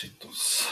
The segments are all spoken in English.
Shit alltså.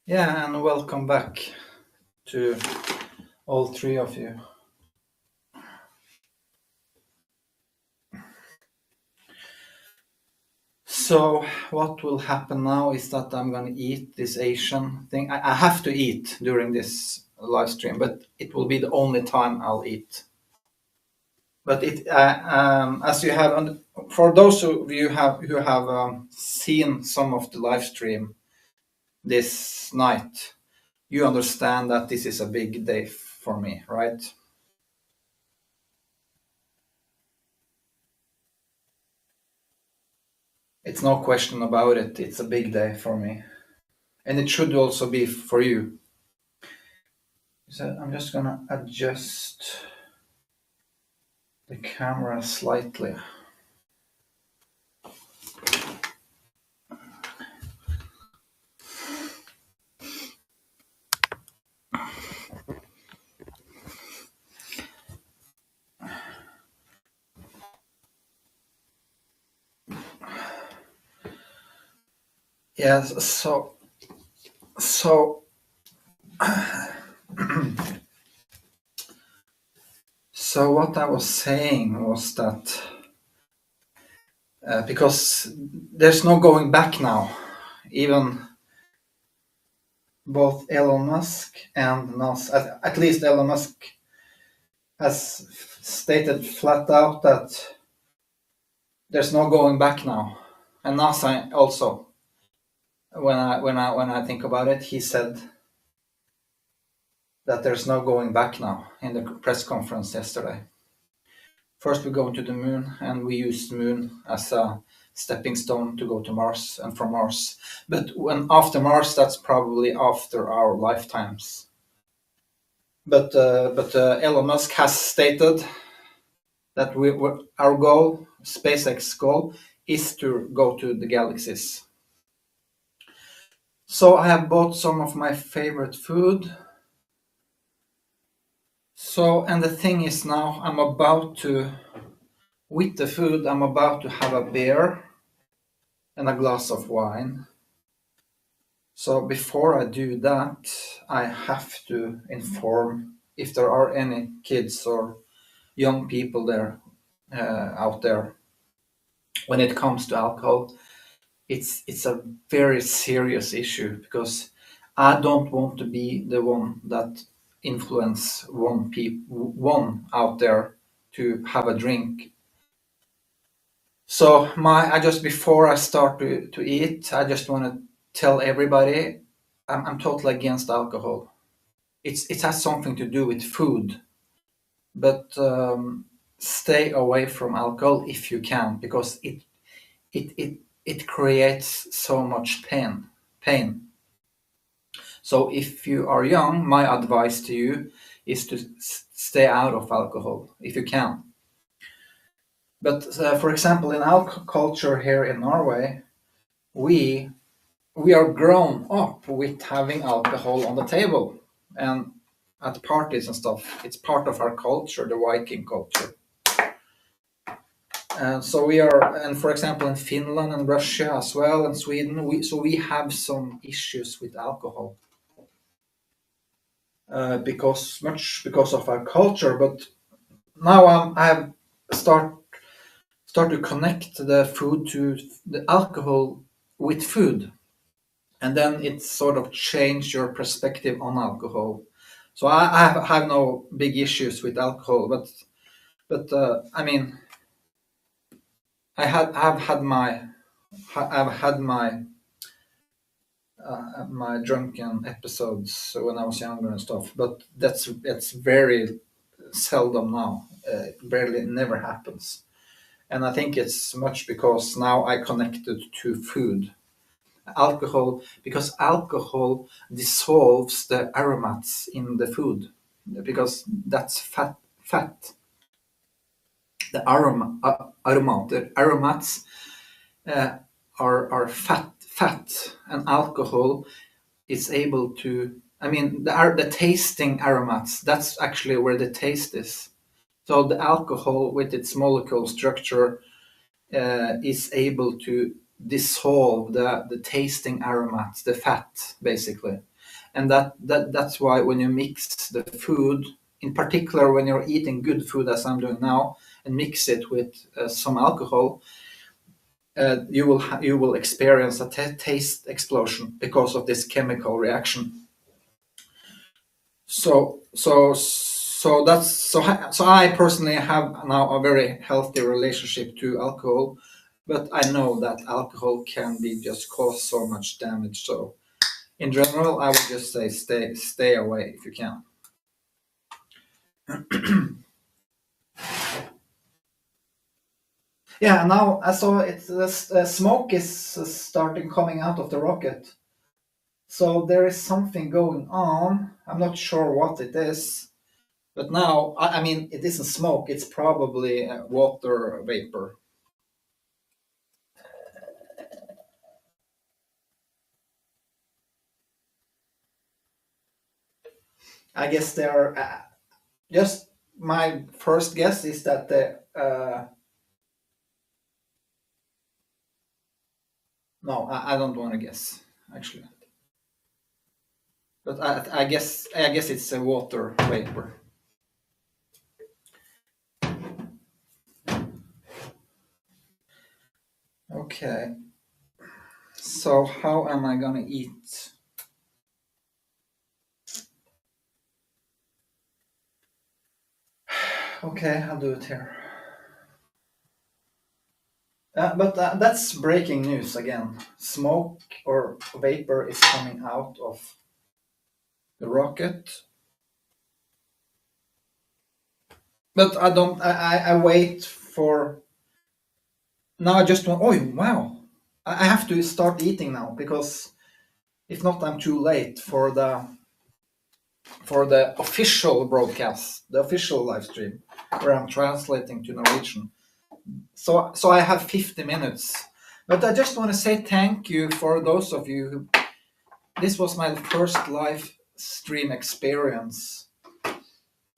Yeah, and welcome back to all three of you. So what will happen now is that I'm gonna eat this Asian thing. I have to eat during this live stream, but it will be the only time I'll eat. But as you have, for those of you who have seen some of the live stream this night, you understand that this is a big day for me, right? It's no question about it. It's a big day for me. And it should also be for you. So I'm just gonna adjust the camera slightly. Yes, so so what I was saying was that because there's no going back now, even both Elon Musk and NASA, at least Elon Musk has stated flat out that there's no going back now, and NASA also. When I think about it, he said that there's no going back now in the press conference yesterday. First, we go to the moon, and we use the moon as a stepping stone to go to Mars, and from Mars. But when after Mars, that's probably after our lifetimes. But Elon Musk has stated that our goal, SpaceX goal, is to go to the galaxies. So I have bought some of my favorite food. So, and the thing is now with the food, I'm about to have a beer and a glass of wine. So before I do that, I have to inform if there are any kids or young people there out there. When it comes to alcohol, it's a very serious issue because I don't want to be the one that influence one out there to have a drink. So I just before I start to eat, I just want to tell everybody I'm totally against alcohol. It has something to do with food, but stay away from alcohol if you can because it creates so much pain. So if you are young, my advice to you is to stay out of alcohol if you can. But for example, in our culture here in Norway, we are grown up with having alcohol on the table and at parties and stuff. It's part of our culture, the Viking culture. And so we are, and for example, in Finland and Russia as well, and Sweden, we have some issues with alcohol because of our culture. But now I have start to connect the food to the alcohol with food, and then it sort of change your perspective on alcohol. So I have no big issues with alcohol, but I mean, I've had my drunken episodes when I was younger and stuff, but that's very seldom now. It barely never happens, and I think it's much because now I connected to food, alcohol, because alcohol dissolves the aromats in the food, because that's fat. The aromats are fat, and alcohol is able to. I mean, the tasting aromats. That's actually where the taste is. So the alcohol, with its molecule structure, is able to dissolve the tasting aromats, the fat, basically. and that's why when you mix the food, in particular when you're eating good food as I'm doing now, and mix it with some alcohol, you will experience a taste explosion because of this chemical reaction. So I personally have now a very healthy relationship to alcohol, but I know that alcohol can be just cause so much damage. So in general, I would just say stay away if you can. Yeah, now I saw it. The smoke is starting coming out of the rocket. So there is something going on. I'm not sure what it is, but now I mean it isn't smoke. It's probably water vapor. I guess they are. Just my first guess is that the no, I don't want to guess actually, but I guess it's a water vapor. Okay, so how am I gonna eat? Okay, I'll do it here. But that's breaking news again. Smoke or vapor is coming out of the rocket. But I don't. I wait for. Now I just want. Oh wow! I have to start eating now because if not, I'm too late for the official broadcast, the official live stream, where I'm translating to Norwegian. So I have 50 minutes. But I just want to say thank you for those of you who. This was my first live stream experience,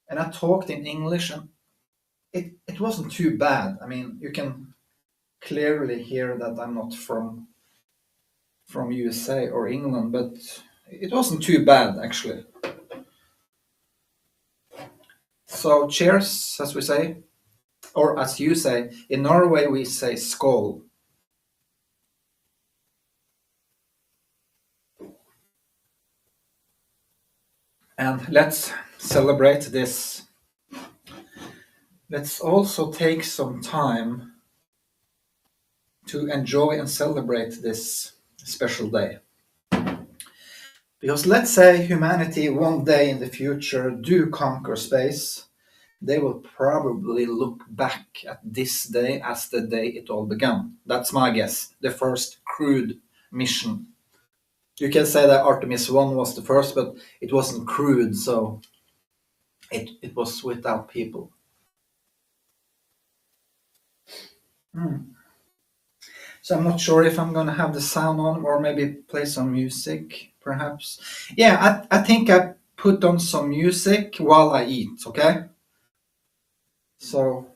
and I talked in English, and it wasn't too bad. I mean, you can clearly hear that I'm not from USA or England, but it wasn't too bad actually. So cheers, as we say, or as you say in Norway, we say skål. And let's celebrate this. Let's also take some time to enjoy and celebrate this special day. Because let's say humanity one day in the future do conquer space, they will probably look back at this day as the day it all began. That's my guess. The first crewed mission. You can say that Artemis 1 was the first, but it wasn't crewed, so it was without people. Hmm. So I'm not sure if I'm gonna have the sound on or maybe play some music, perhaps. Yeah, I think I put on some music while I eat, okay? So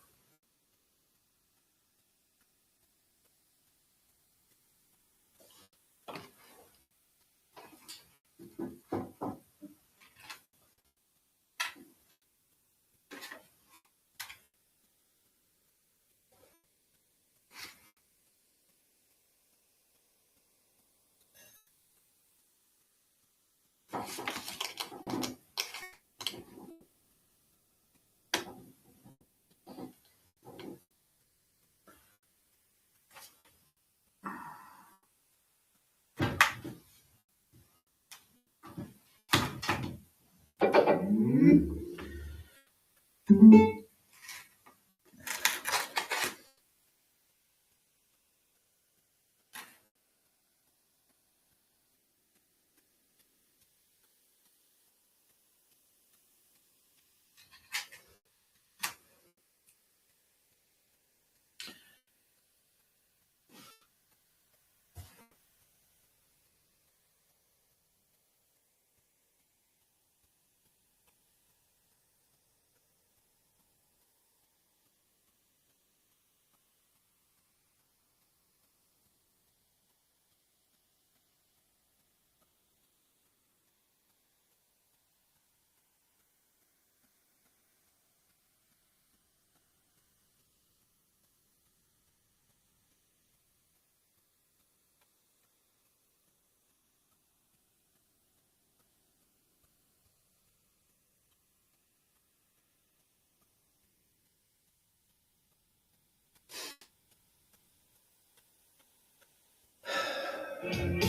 Welcome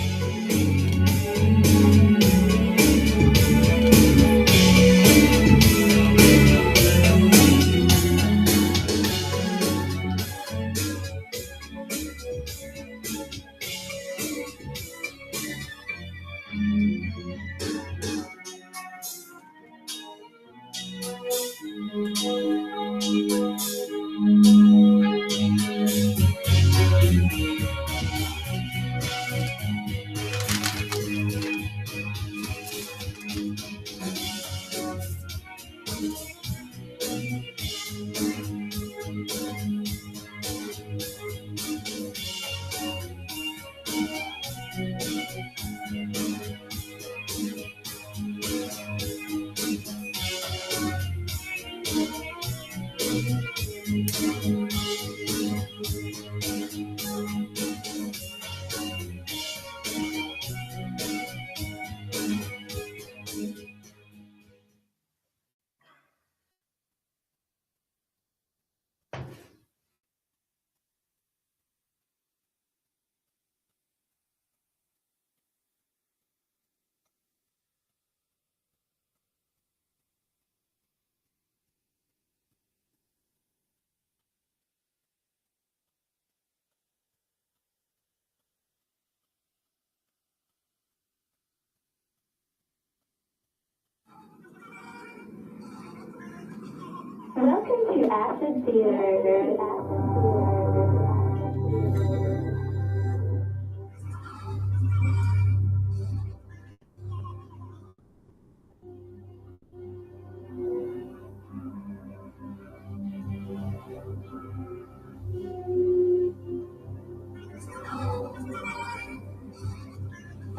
to Acid Theater.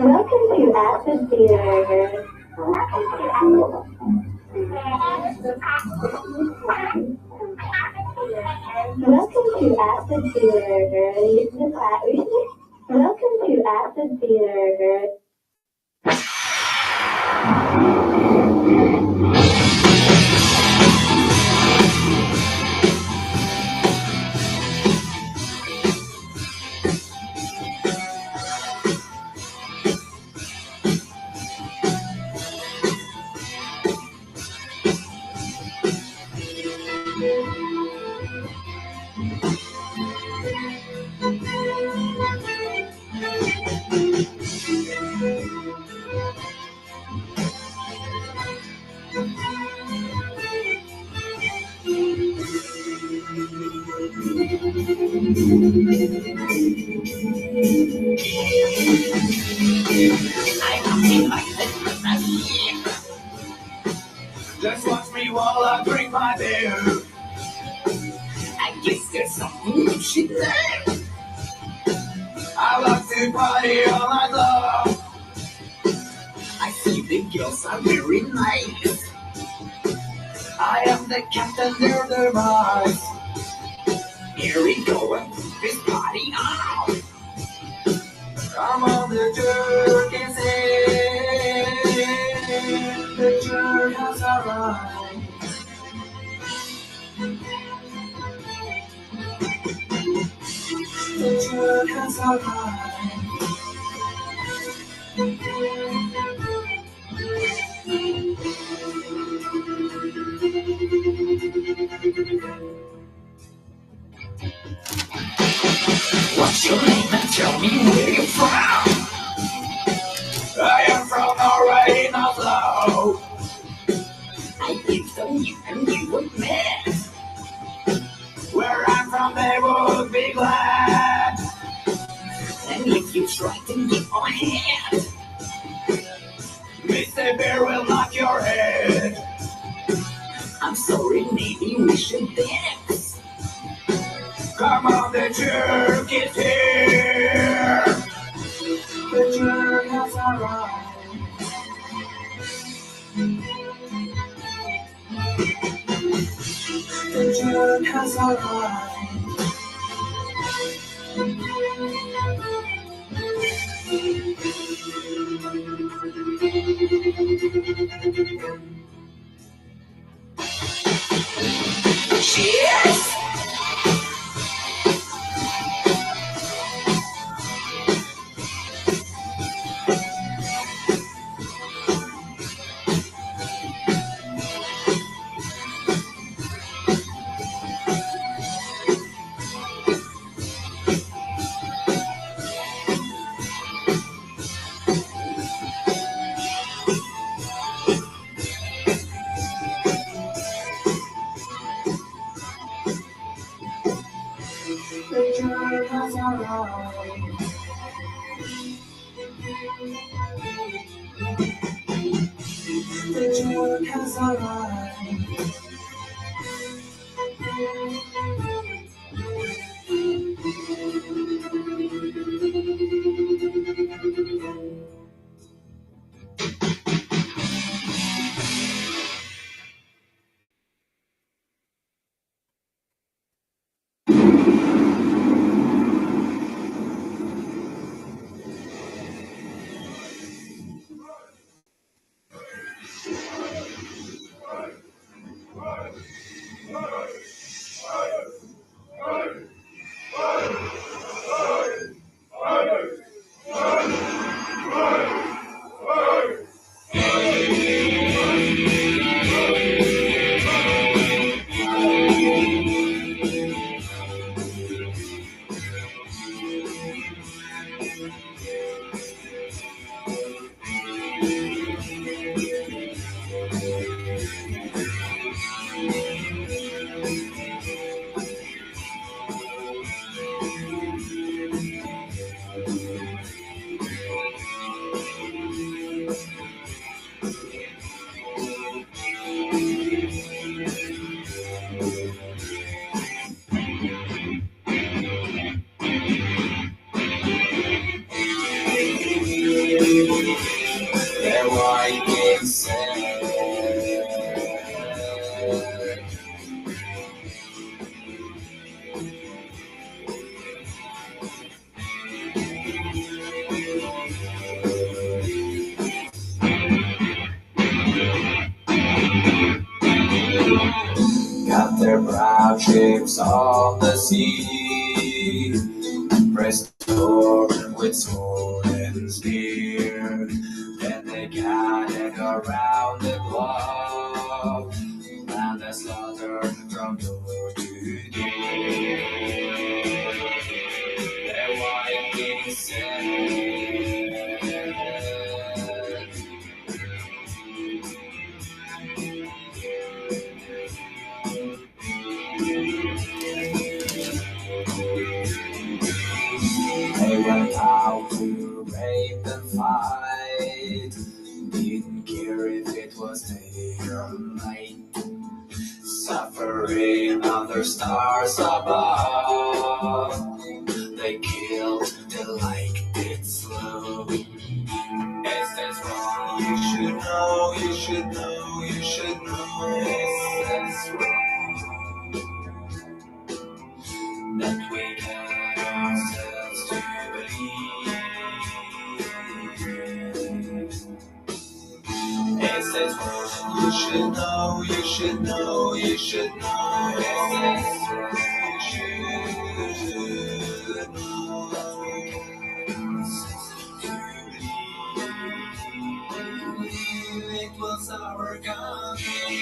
Welcome to Acid Theater. Welcome to Acid Theater. Welcome to Acid Theater. Just watch me while I drink my beer. I guess there's something you should know. I like to party all night long. I see the girls are very nice. I am the captain, they're the mice. Here we go and put this party on. Come on, the jerk is in. The jerk has arrived. The jerk has arrived. What's your name and tell me where you're from? I am from Norway in Oslo. I think so you and you would met. Where I'm from they would be glad. And if you try to get on hand, Mr. Bear will knock your head. I'm sorry, maybe we should dance. Come on, the jerk is here. The jerk has arrived. The jerk has arrived. Cheers! The jerk has arrived. The Vikings said, got their proud ships on the sea, restored with sword and spear. Then they gathered around the globe, and they slaughtered from door to door. The Vikings said, they went out to rape and fight, didn't care if it was day or night, suffering under stars above. They killed, they liked it slow. Is this wrong? You should know, you should know, you should know. Is this wrong? That we get ourselves to believe. Is this wrong? You should know, you should know, you should know. Is this wrong? You should know that we get ourselves to believe. It was our country.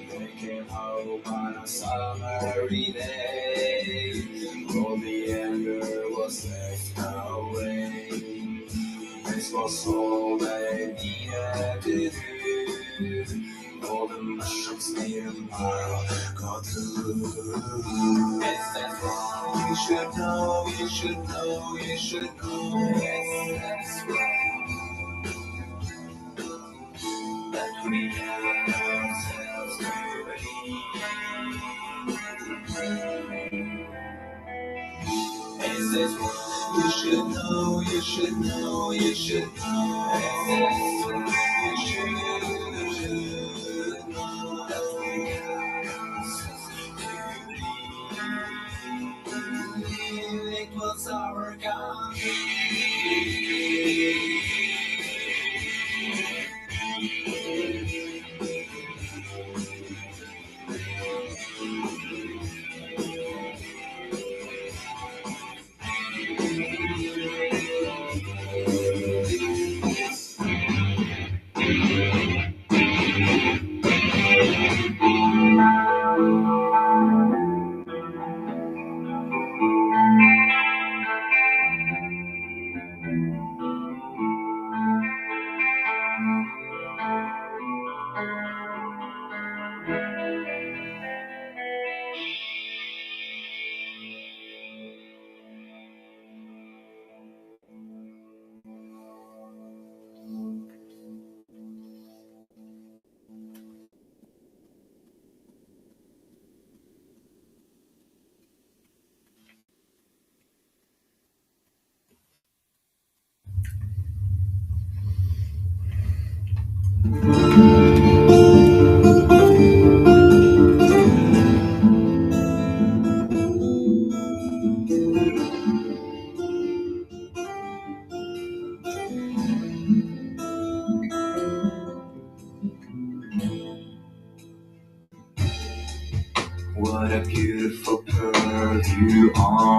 They came home on a summery day. All the anger was left away. This was all they needed to do. All the mushrooms near a mile got through. Is that wrong? You should know, you should know, you should know. Yes, that's wrong. That we have ourselves to believe. Is this wrong? You should know, you should know, you should know. Is this wrong? You should know that we have ourselves to believe. It was our country.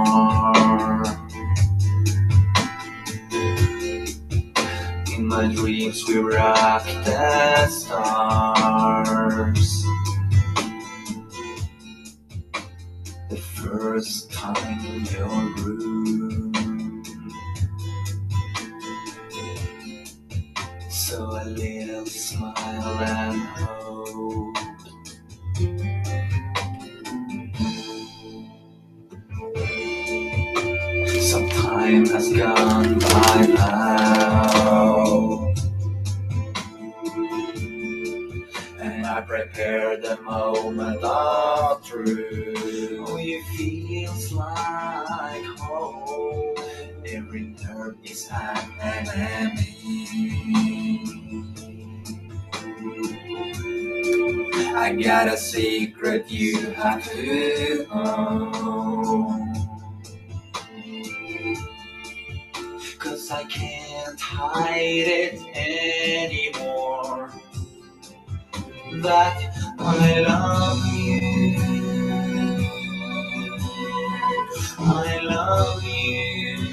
star. In my dreams we rock the stars. The first time in your room, so a little smile and hope. Some time has gone by now, and I prepare the moment of truth. Oh, it feels like home. Every nerve is an enemy. I got a secret you have to know. 'Cause I can't hide it anymore. That I love you. I love you.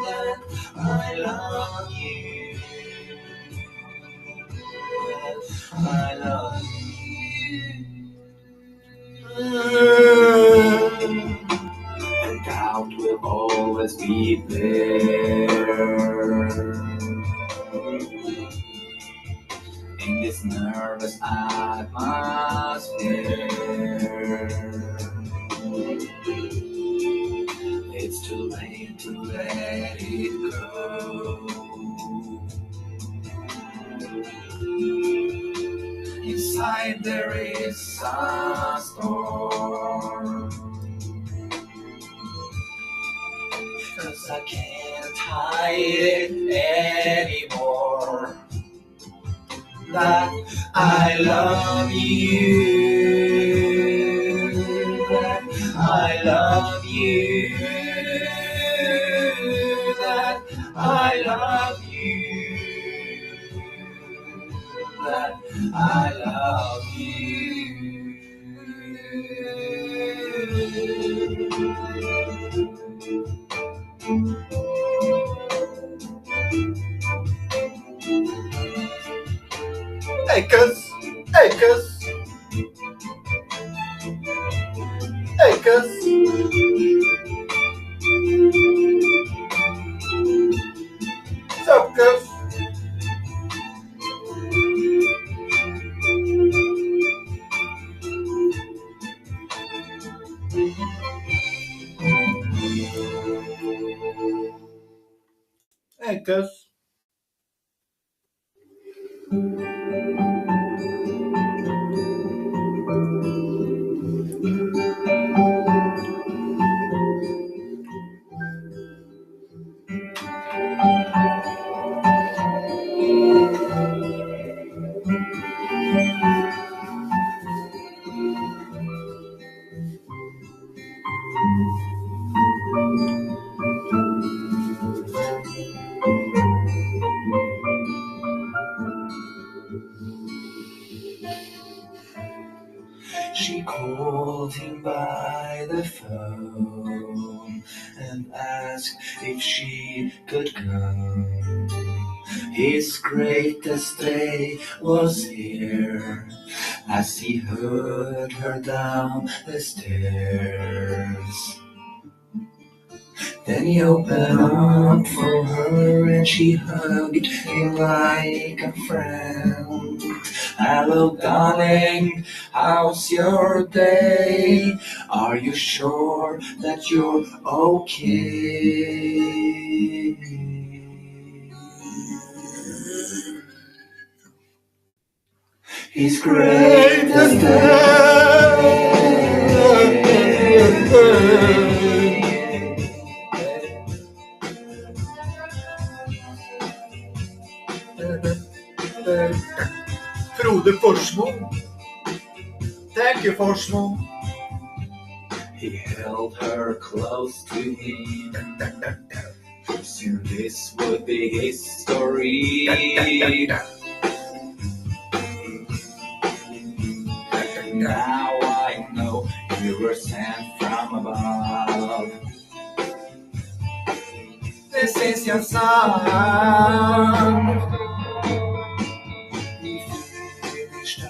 That I love you. That I love you. And doubt will always be there. In this nervous atmosphere, it's too late to let it go. Inside there is a storm, 'cause I can't hide it anymore. That I love you, that I love you, that I love you, that I love you. Acres, acres, acres. Suckers. Acres. She called him by the phone and asked if she could come. His greatest day was here as he heard her down the stairs. Then he opened up for her and she hugged him like a friend. Hello, darling, how's your day? Are you sure that you're okay? His greatest day. Frode Forsmo. Thank you, Forsmo. He held her close to him. Soon this would be history. Now I know he were sent from above. This is your song. He finished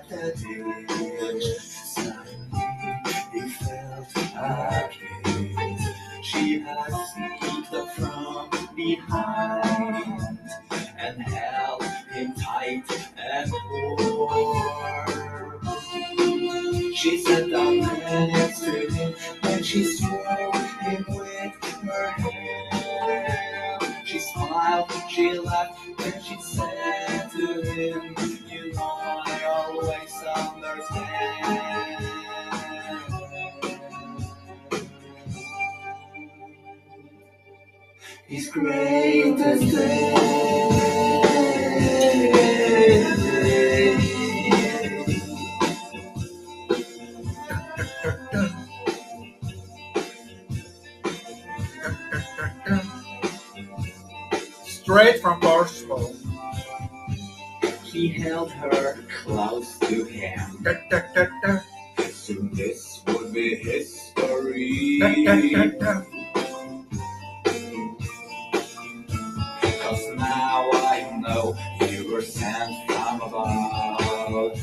the dish. Suddenly he felt a kiss. She had sneaked up from behind and held him tight and warm. She sat down next to him and she stroked him with her hand. She smiled, she laughed, and she said to him, "You know I always understand." His greatest day. Straight from Portugal. He held her close to him. Soon this would be history. Cause now I know you were sent from above.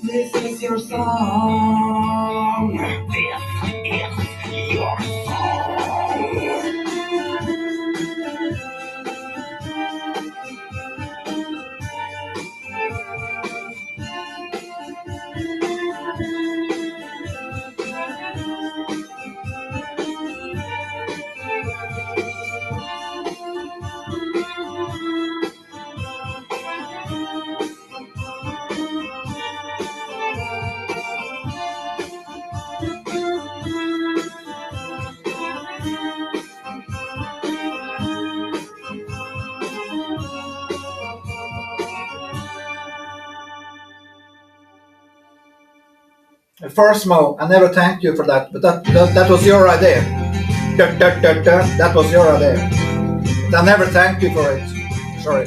This is your song. This is your song. First, Mo, I never thanked you for that, but that was your idea. That was your idea. But I never thanked you for it. Sorry.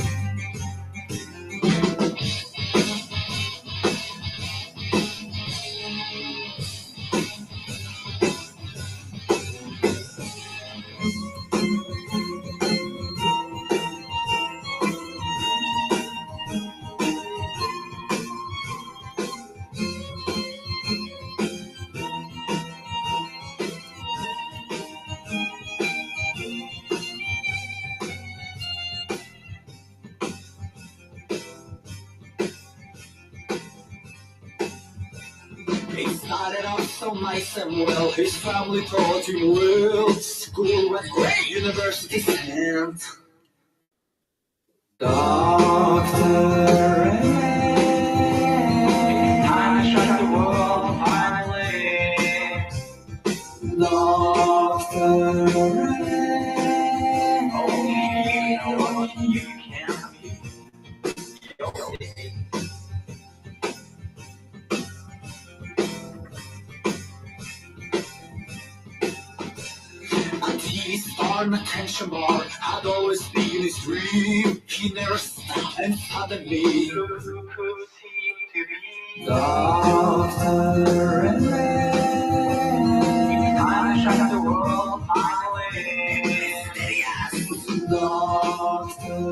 He started off so nice and well. His family taught him well. School went great. University sent. Doctor I shot the world finally. Doctor only you know what you can be. TV star and attention mark had always been his dream. He never stopped and suddenly who seemed to be Doctor I shot the world finally. Doctor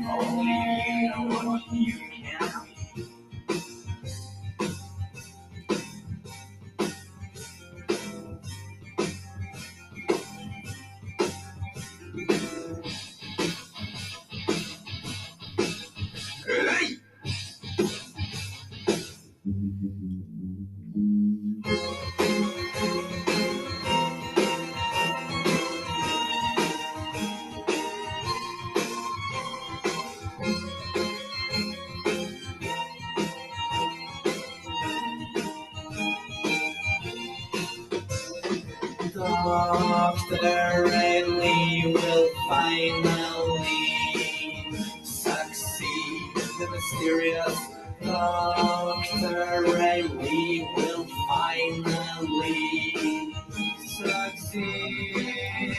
only you know what you can be. Hey! Doctor Riley will finally succeed. The mysterious Doctor Riley will finally succeed.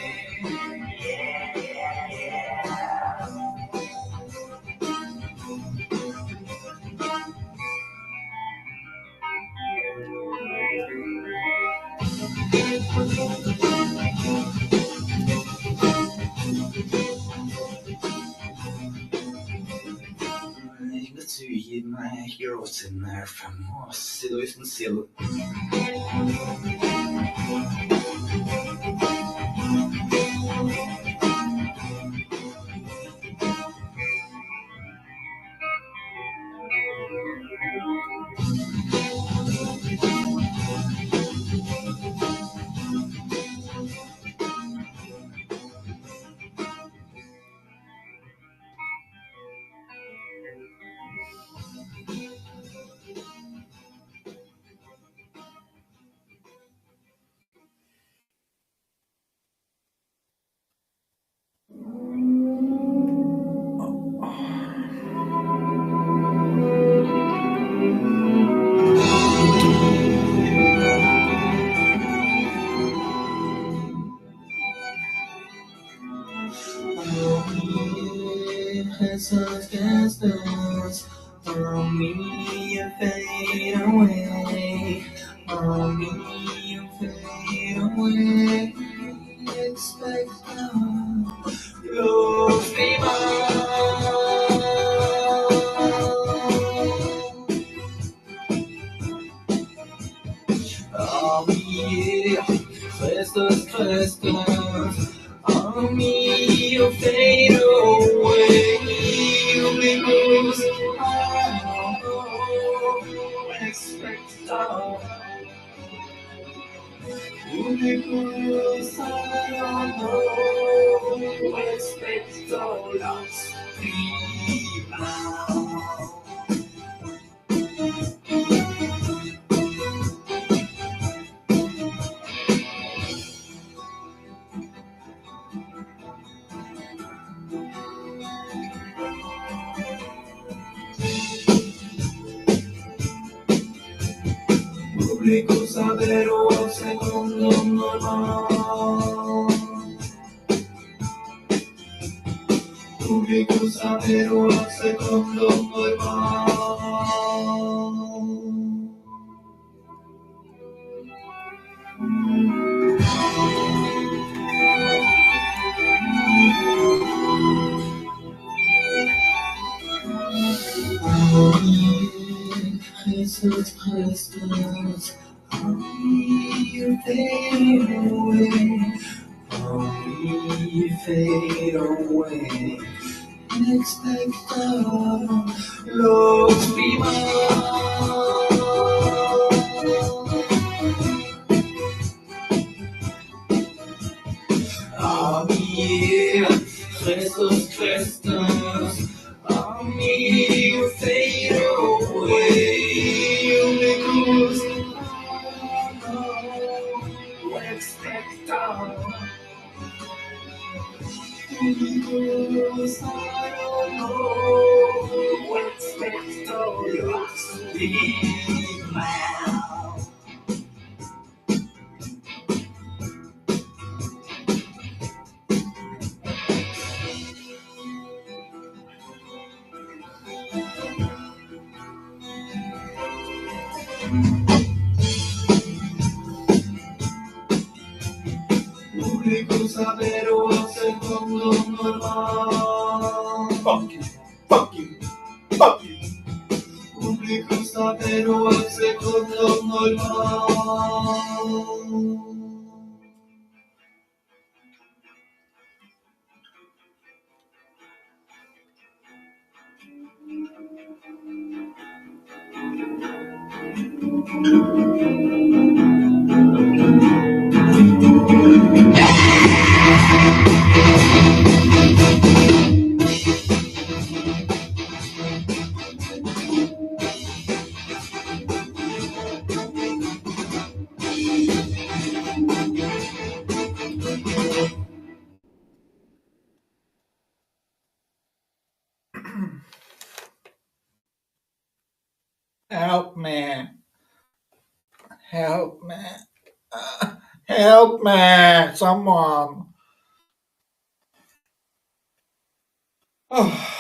What's in there from oss i uten sild? Such distance from me, you fade away. From me, you fade away. Expect lose me yeah, Christus, Christus. On me, you fade away. You because I don't know. Expect because I don't know. Expect lost people. Pubblico sapere al secondo normale. Pubblico sapere al secondo normale. Jesus Christus, you fade away. You fade away. Expect Lord be mine. Yeah, Christus, Christus. You fade away. You because expect because I don't know what's next on your speed mouth. Pubblico sapere al secondo normale. Fuck you, fuck you. Pubblico sapere al secondo normale. Help me. Help me. Help me. Someone. Oh.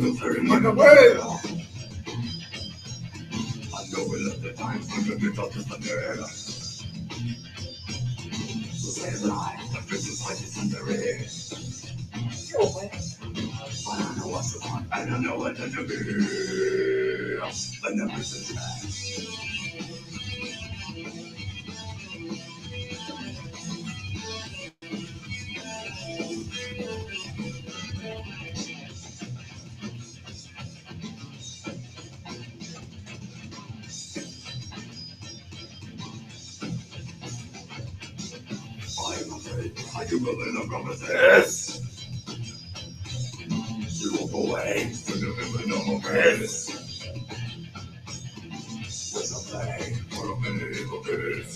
the flame and away. I know we left the time for the bit of the air. So save life, the business life is under it. But I know what's wrong, and I know what to do. And the business life. I'm afraid I do believe the promises. You walk away to the middle of a mess. There's a play for a minute of this.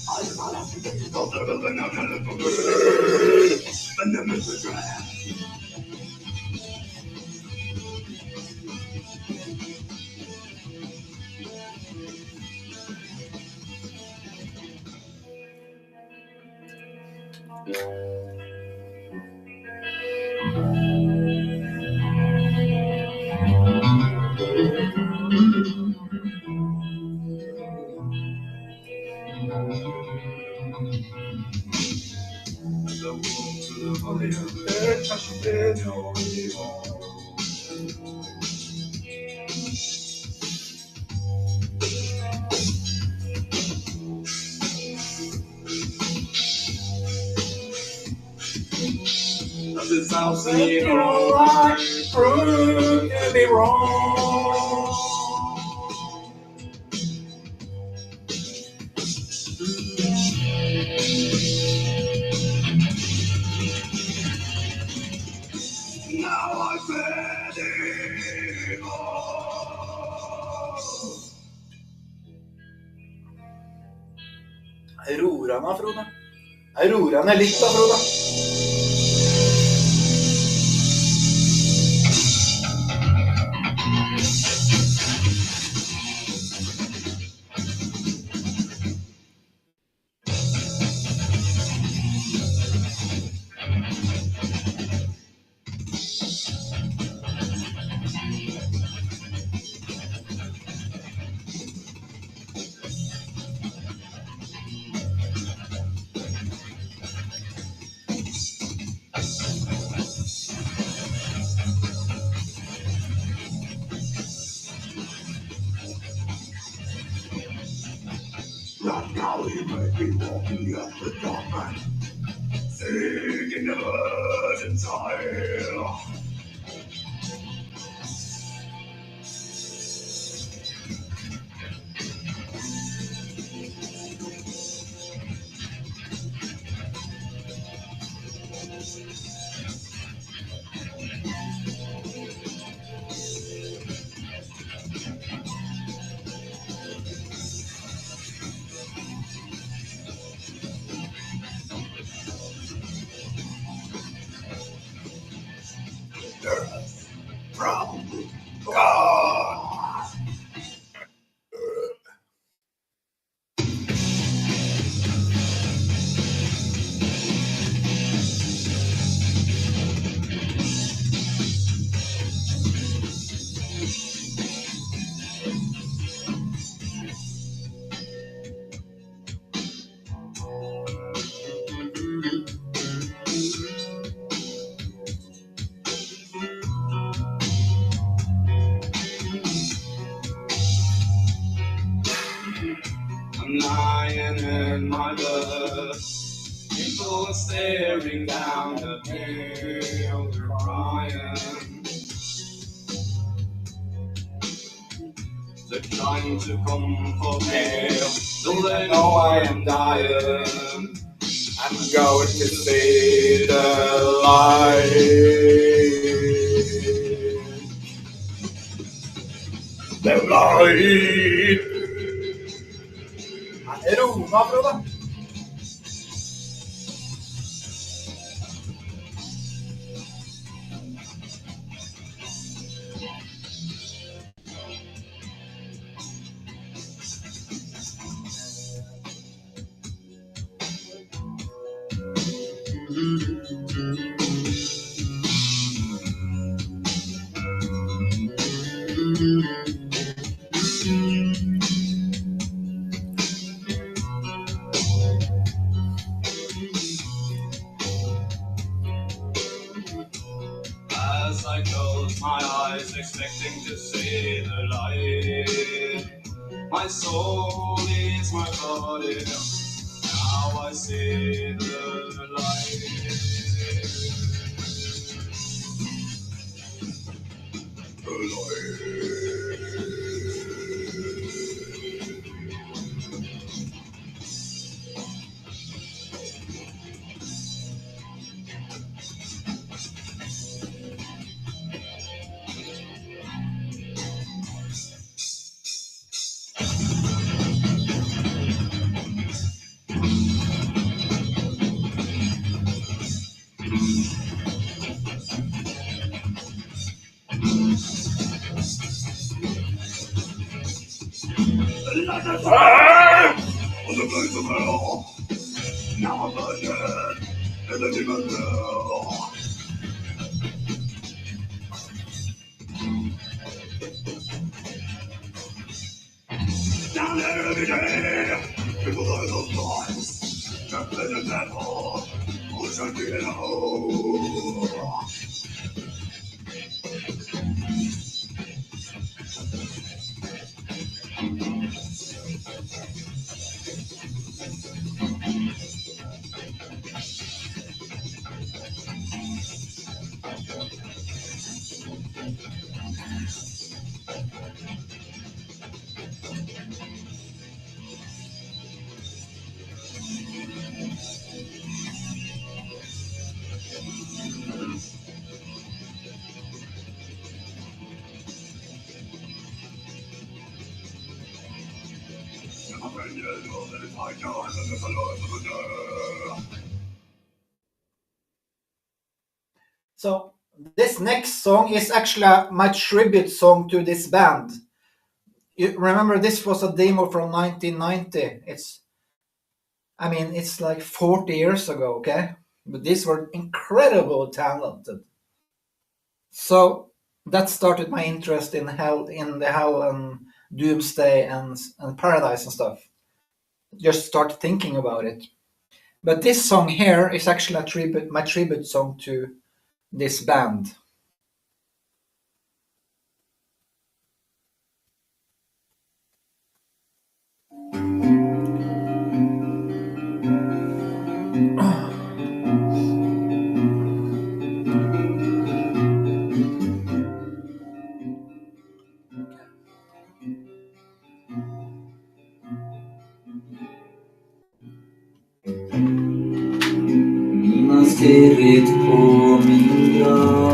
I do not have to take it all out of the night and the this. And then it's a trap. The wound to the body of the touch in your evil. This house ain't right, prove to be wrong. Now I'm ready. Roer han av, Frode? Jeg roer han litt da, Frode. Right now he may be walking up the dock, singing the birds inside. Earth from God. I'm lying in my bed. People are staring down at me, they're crying. They're trying to comfort me, though they know I am dying. I'm going to see the light. The light. Roer han av, Frode. My soul is my body. Now I see the light. On the place of hell. Now I'm burning in the demon hell. Down there every day, people die sometimes. Just let the devil, who should be in a hole. So this next song is actually my tribute song to this band. You remember this was a demo from 1990. It's like 40 years ago, okay? But these were incredible talented. So that started my interest in the hell and doomsday and paradise and stuff. Just start thinking about it. But this song here is actually my tribute song to this band. Mina stirret på min grav.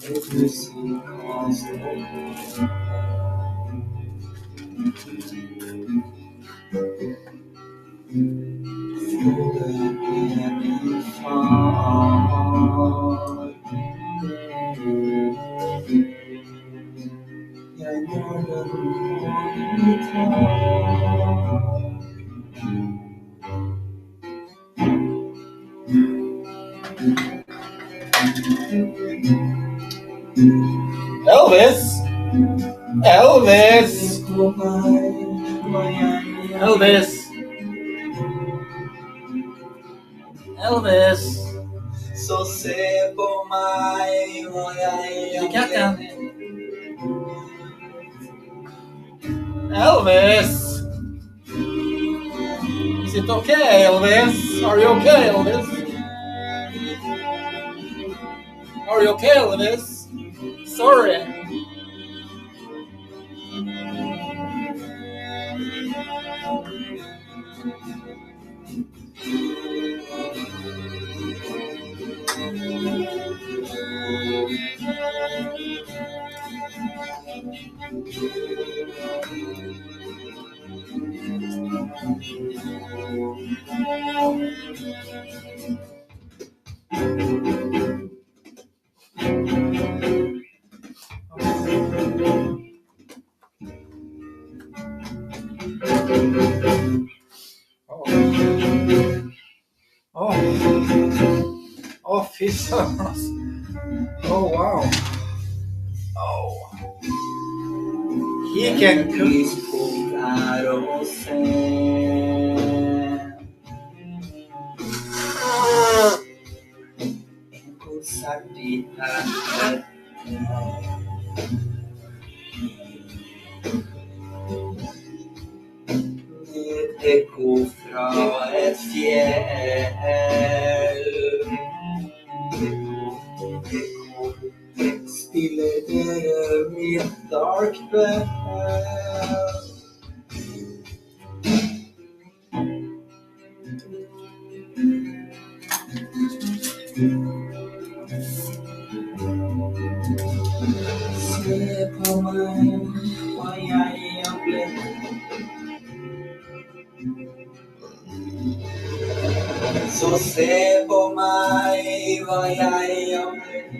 Ett musikalstånd. Frågan är min far. Jag gör den på gitarr. Elvis! Elvis! Elvis! Elvis! Så se på mig och jag katten. Elvis! Is it okay, Elvis? Are you okay, Elvis? Are you okay, Elvis? Sorry. Oh, fy søren, ass. Oh, wow. Oh. He can cook. Et ekko fra et fjell. Ekko, spiller dere min dark bell. Se på meg, hva jeg har blitt. Så se på meg, hva jeg har blitt.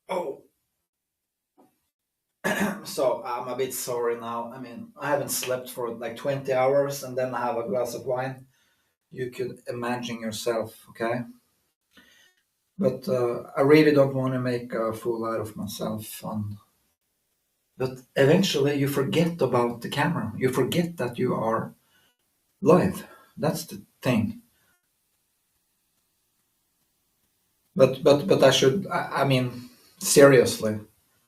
Oh, so I'm a bit sorry now. I mean, I haven't slept for like 20 hours and then I have a glass of wine. You could imagine yourself, okay? But I really don't want to make a fool out of myself. But eventually you forget about the camera. You forget that you are live. That's the thing. But I should. I mean, seriously,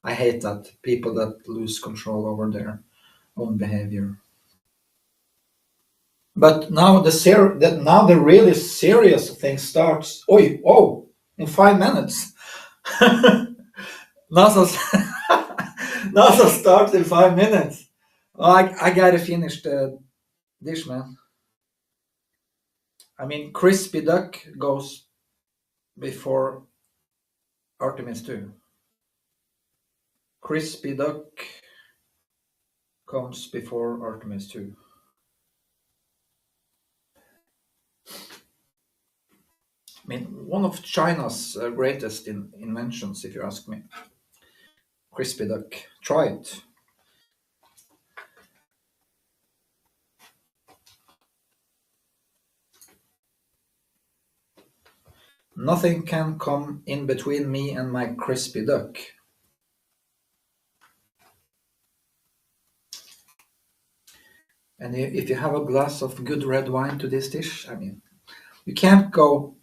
I hate that people that lose control over their own behavior. But now now the really serious thing starts. Oh, in 5 minutes. NASA NASA starts in 5 minutes. Oh, I gotta finish the dish, man. I mean, crispy duck goes before Artemis too. Crispy duck comes before Artemis too. I mean, one of China's greatest inventions, if you ask me. Crispy duck. Try it. Nothing can come in between me and my crispy duck. And if you have a glass of good red wine to this dish, I mean, you can't go,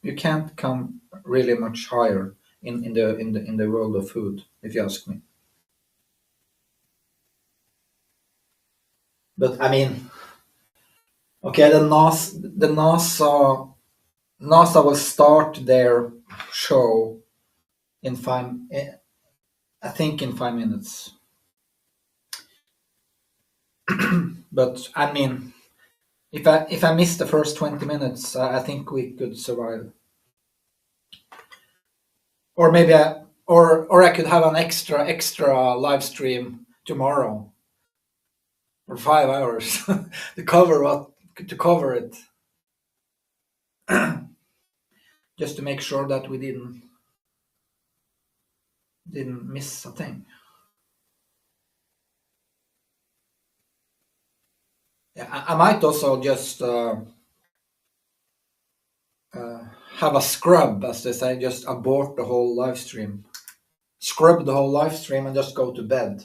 you can't come really much higher in the world of food, if you ask me. But I mean, okay, NASA will start their show in I think in 5 minutes. But I mean, if I miss the first 20 minutes, I think we could survive. Or maybe or I could have an extra live stream tomorrow for 5 hours to cover it, just to make sure that we didn't miss a thing. Yeah, I might also just uh, have a scrub, as they say, just abort the whole live stream, scrub the whole live stream, and just go to bed.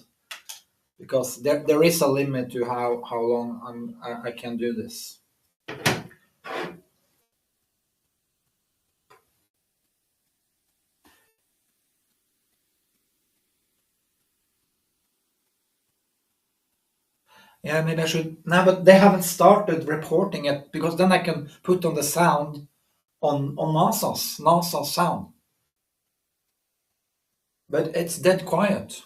Because there is a limit to how long I can do this. Yeah, maybe I should. No, but they haven't started reporting it because then I can put on the sound on NASA's sound. But it's dead quiet.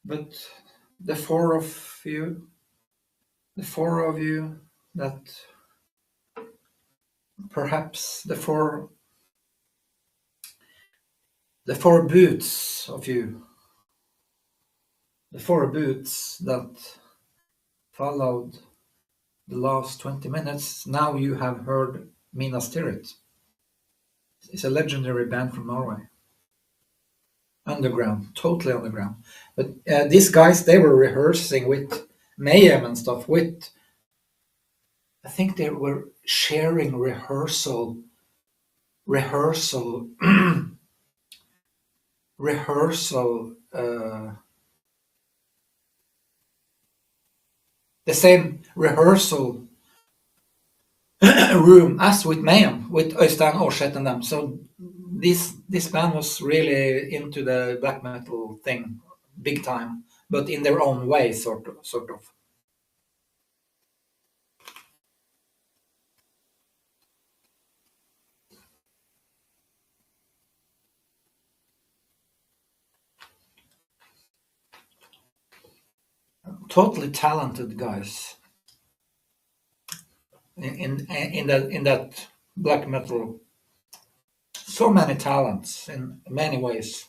But the four of you, the four of you that perhaps the four boots of you, the four boots that followed the last 20 minutes, now you have heard Mina Tirith. It's a legendary band from Norway. Underground, totally underground. But these guys, they were rehearsing with Mayhem and stuff. I think they were sharing rehearsal, rehearsal. The same rehearsal room as with Mayhem, with Øystein Aarseth and them. So this band was really into the black metal thing, big time, but in their own way, sort of. Totally talented guys in that black metal. So many talents in many ways.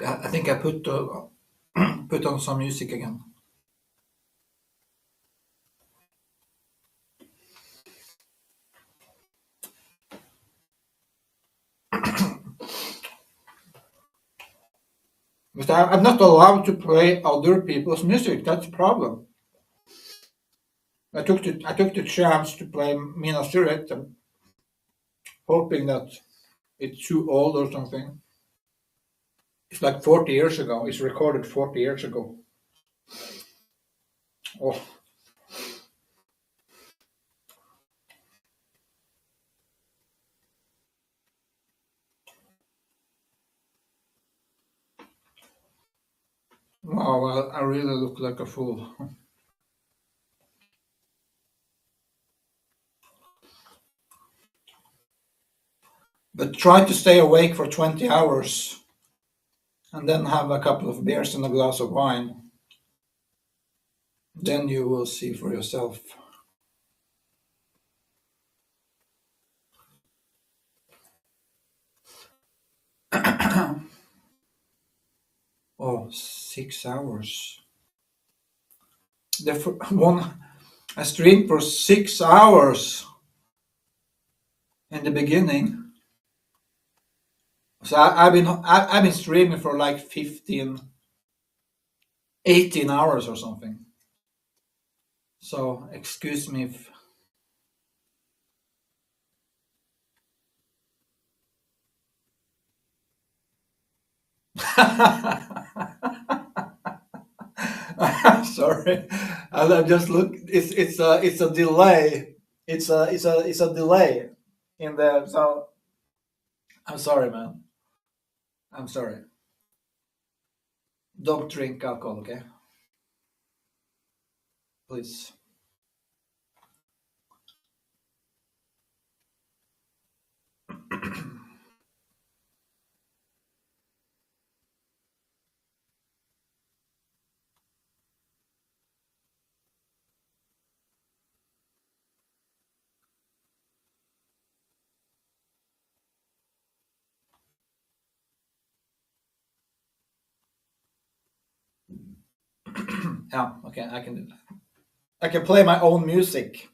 I think I put on some music again. But I'm not allowed to play other people's music. That's the problem. I took the chance to play Mina Tirith, hoping that it's too old or something. It's like 40 years ago. It's recorded 40 years ago. Oh, wow, well, I really look like a fool. But try to stay awake for 20 hours and then have a couple of beers and a glass of wine. Then you will see for yourself. Oh, 6 hours. I streamed for 6 hours in the beginning. So I've been streaming for like 15, 18 hours or something. So excuse me if I'm sorry. I just look. It's a delay. It's a delay in the. So I'm sorry, man. I'm sorry. Don't drink alcohol, okay? Please. Yeah. Okay, I can do that. I can play my own music.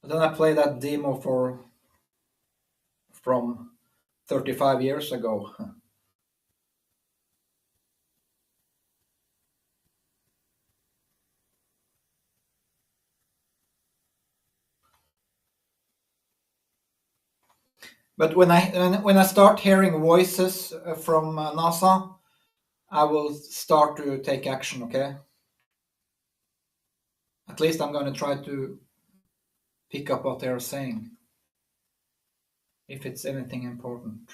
But then I play that demo from 35 years ago. But when I start hearing voices from NASA, I will start to take action. Okay. At least I'm going to try to pick up what they're saying, if it's anything important.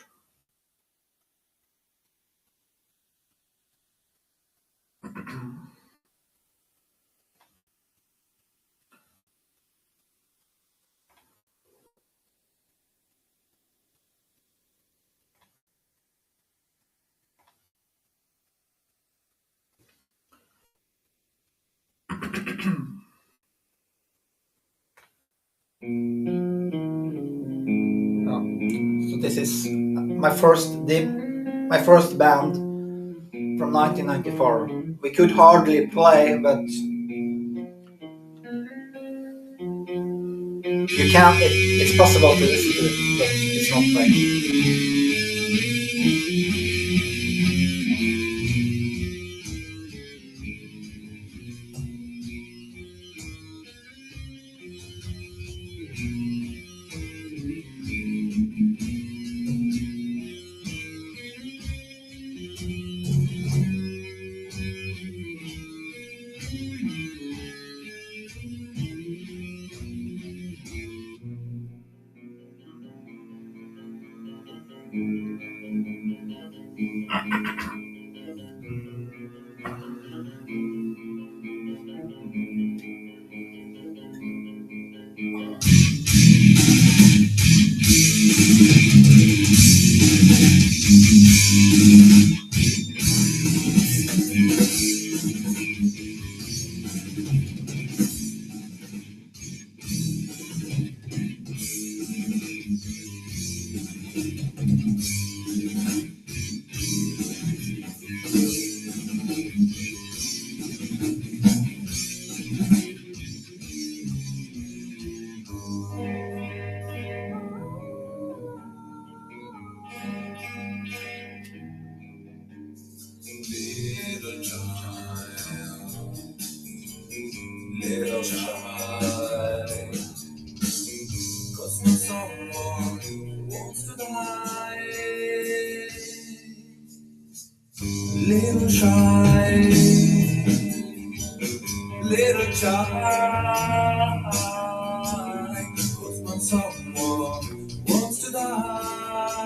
So this is my first band from 1994. We could hardly play, but you can. It's possible to listen to it, but it's not like. Little child, cause someone wants to die. Little child, little child, cause someone wants to die.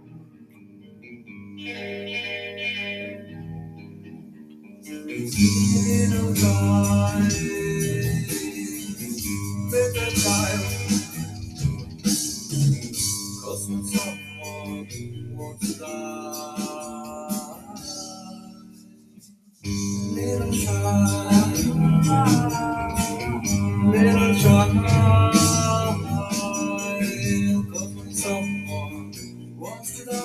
Little child, little child, cause someone wants to die. Little child, little child, cause someone wants to die.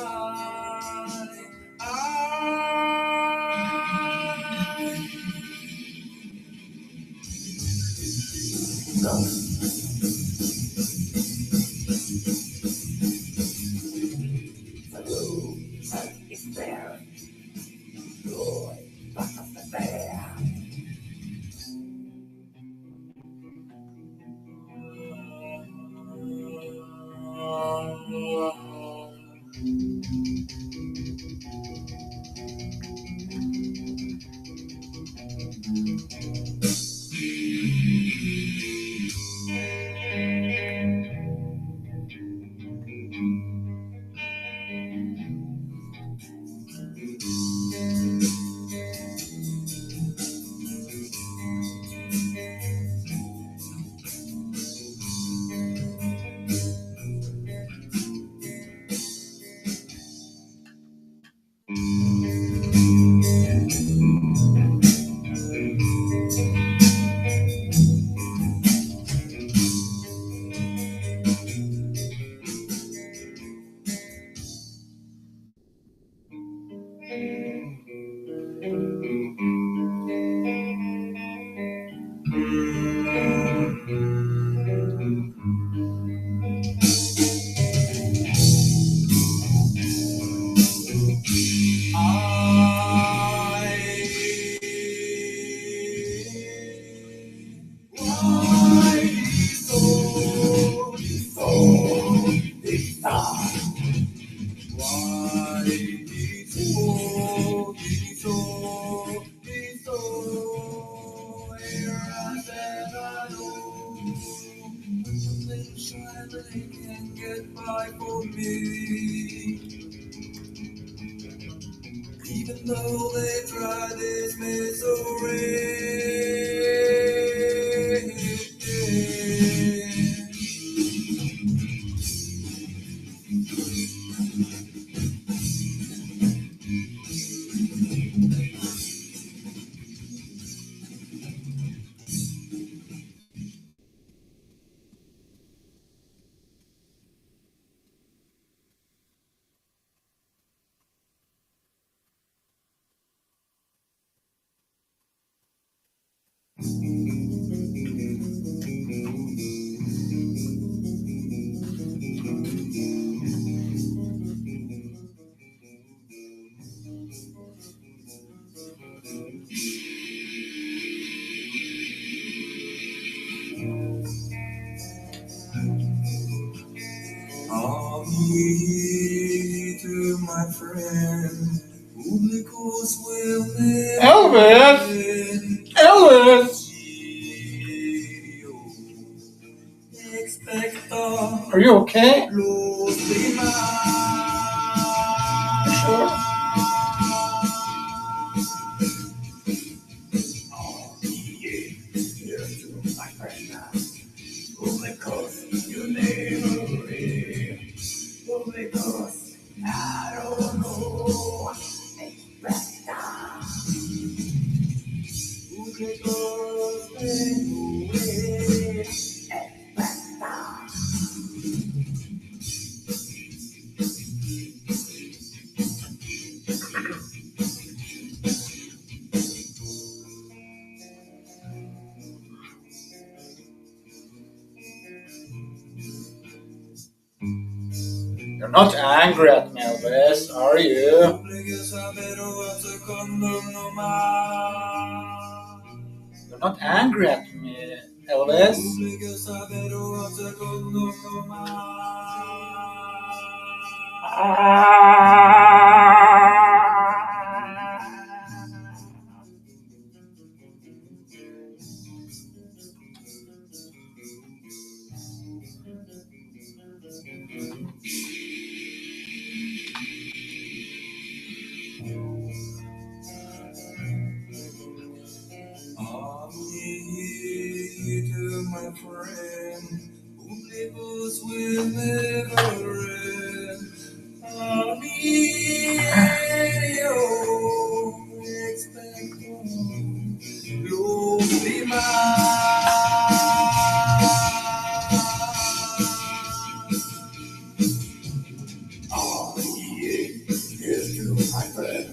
Even though they try this misery. I'll be to my friend, Publicos will Elvis! Elvis! expecto Are you okay? los Sure. Publicos, you never read. Publicos, I don't know. Publicos, anyway. You're not angry at me, Elvis, are you? You're not angry at me, Elvis. To my friend, Publicos will never end. Amigo, expecto los Oh, yeah, here's to my friend.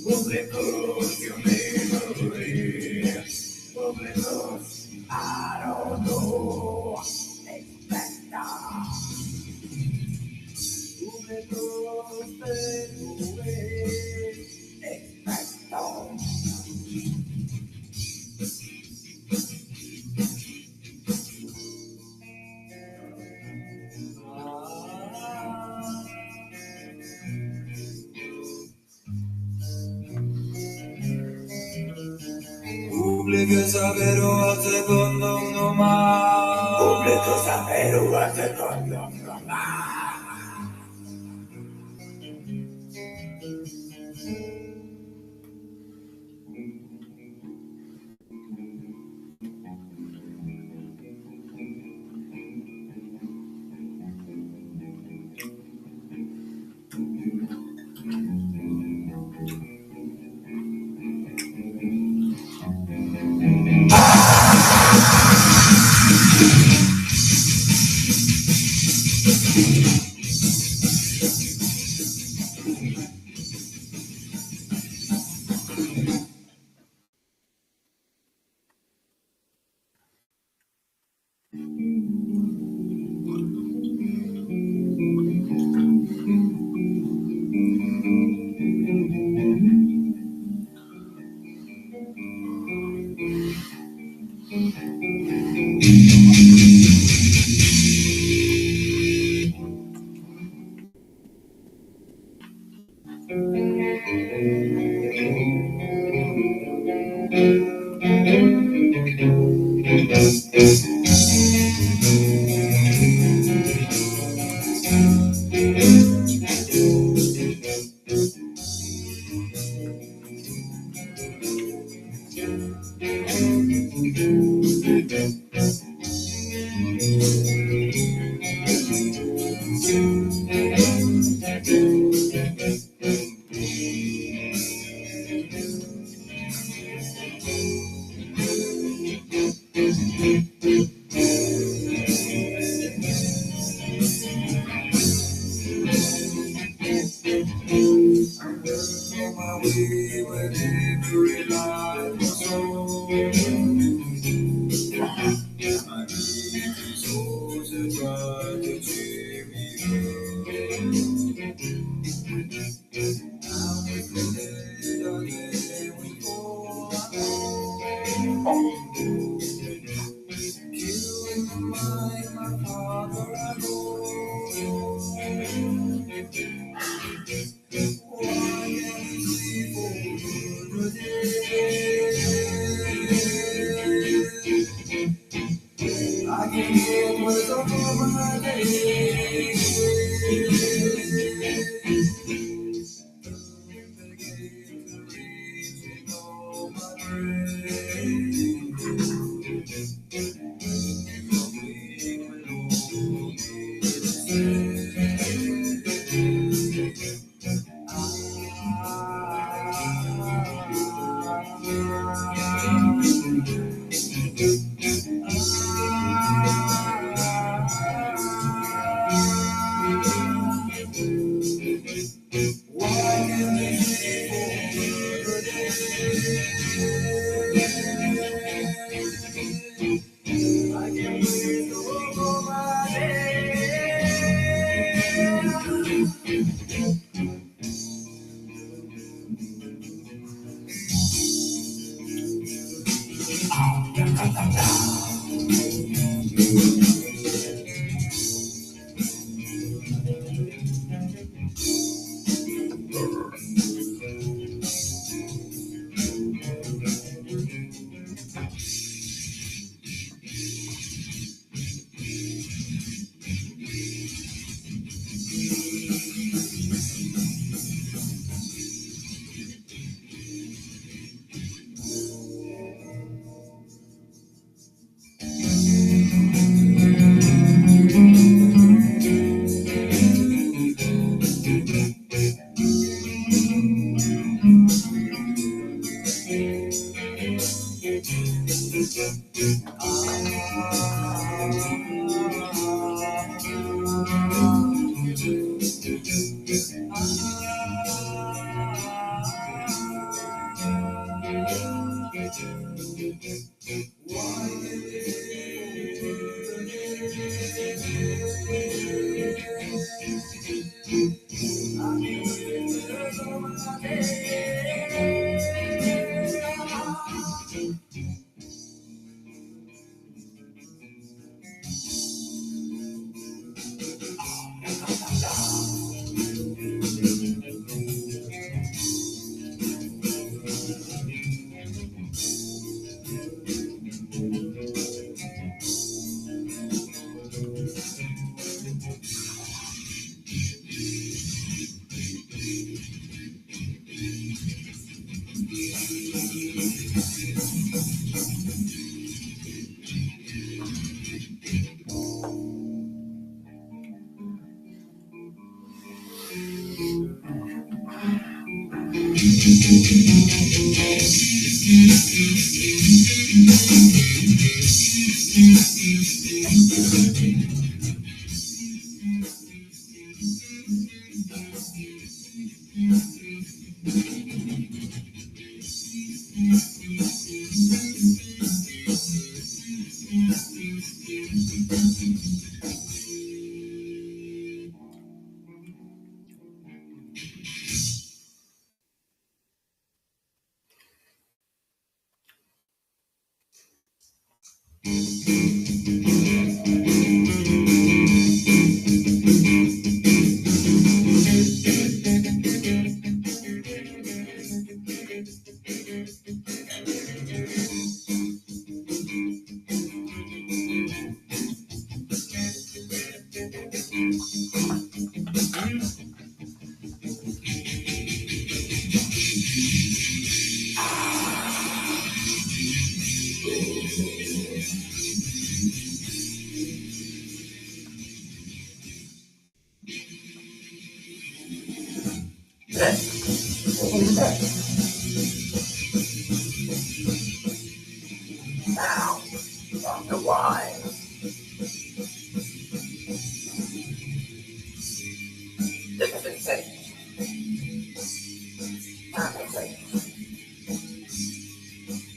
Publicos, you never read. Publicos, I don't know. Expecta. Publicos, anyway. Expecto. Pubblico sapere al secondo uno ma. Pubblico sapere al secondo uno ma.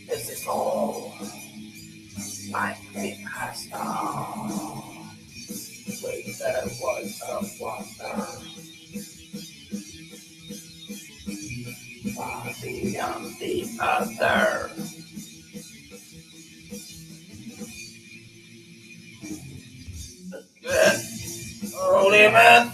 This is all my pasta. Wait, there was some water. Body on the other. Good. Holy man.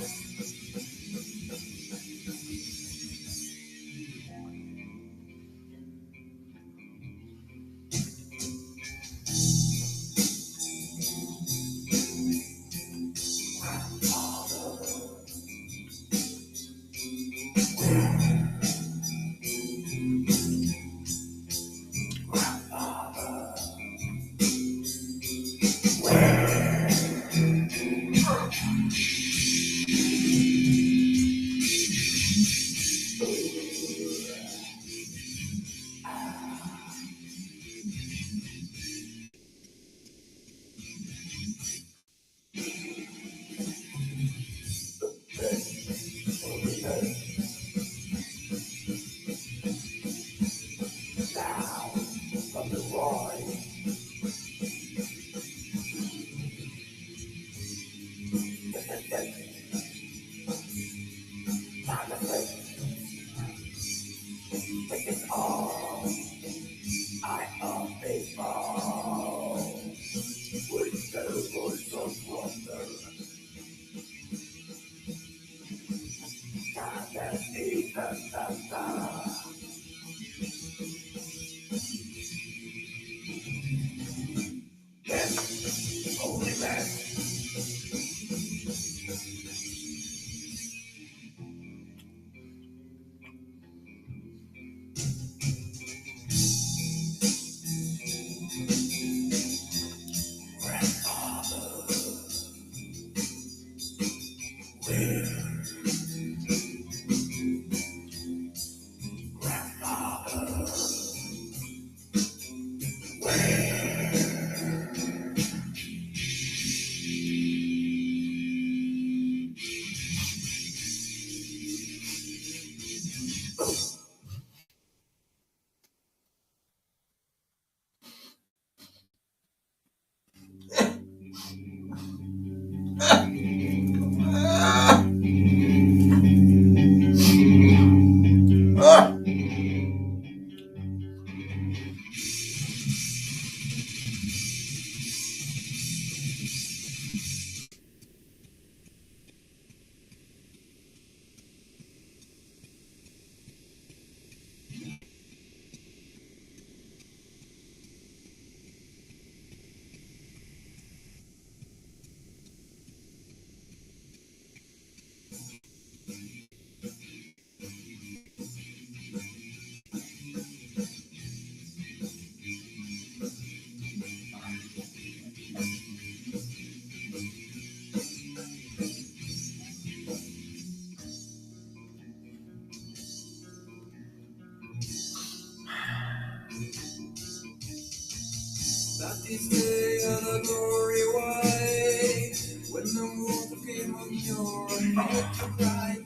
That is day of the glory white, when the water came on your head to cry.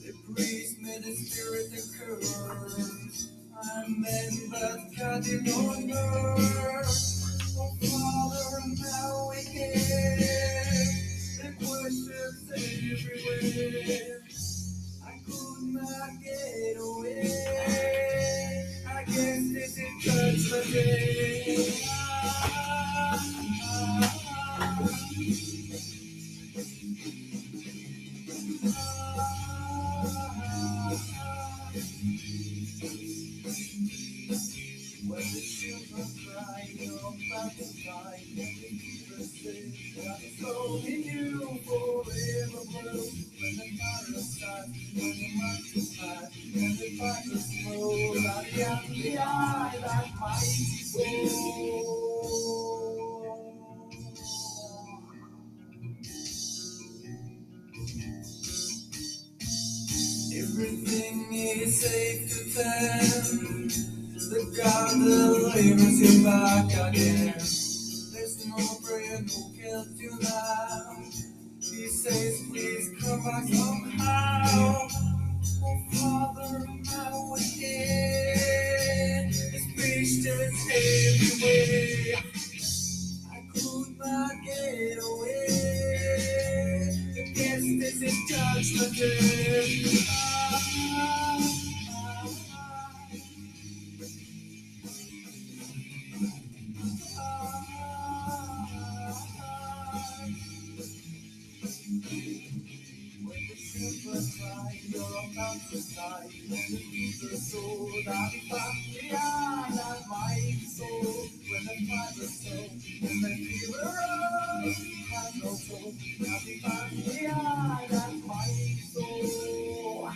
The priest made the spirit a curse, and men that cut it on earth. Oh Father, now we hear the questions everywhere. I could not get away. I guess this is judgment day. When the children cry, you're about to die. When the people say that it's only you forever blue. When the fire starts, when the march is high, when the fighters know that Everything is safe to tell. The God delivers you back again. There's no prayer, no guilt you now. He says, please come back somehow. Oh, Father, now again. His patience everywhere. I could not get away. The guest is in judgment day. When the children cry, you're about to die. When the people soul, that beyond that mighty soul. When the father soul, when the people rose, have no hope. That beyond that mighty soul.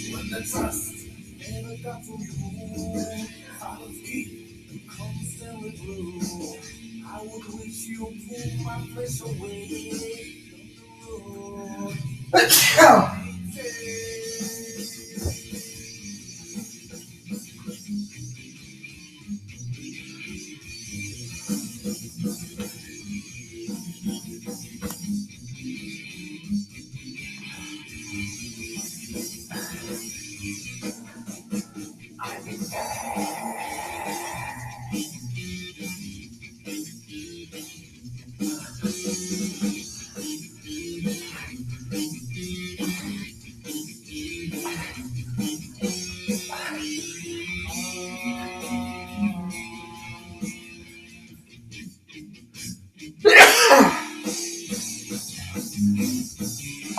When the trust never got to you, out of keep, constantly blue. I would wish you pull my flesh away from the road.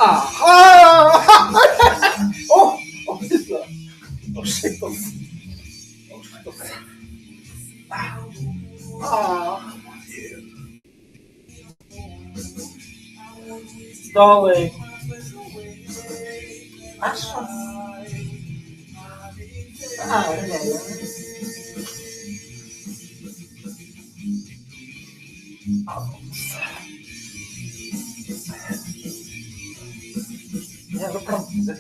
Ah! Oh! Oh, shit! Oh, shit! Oh, shit! Ah! Darling. Jävla plantor.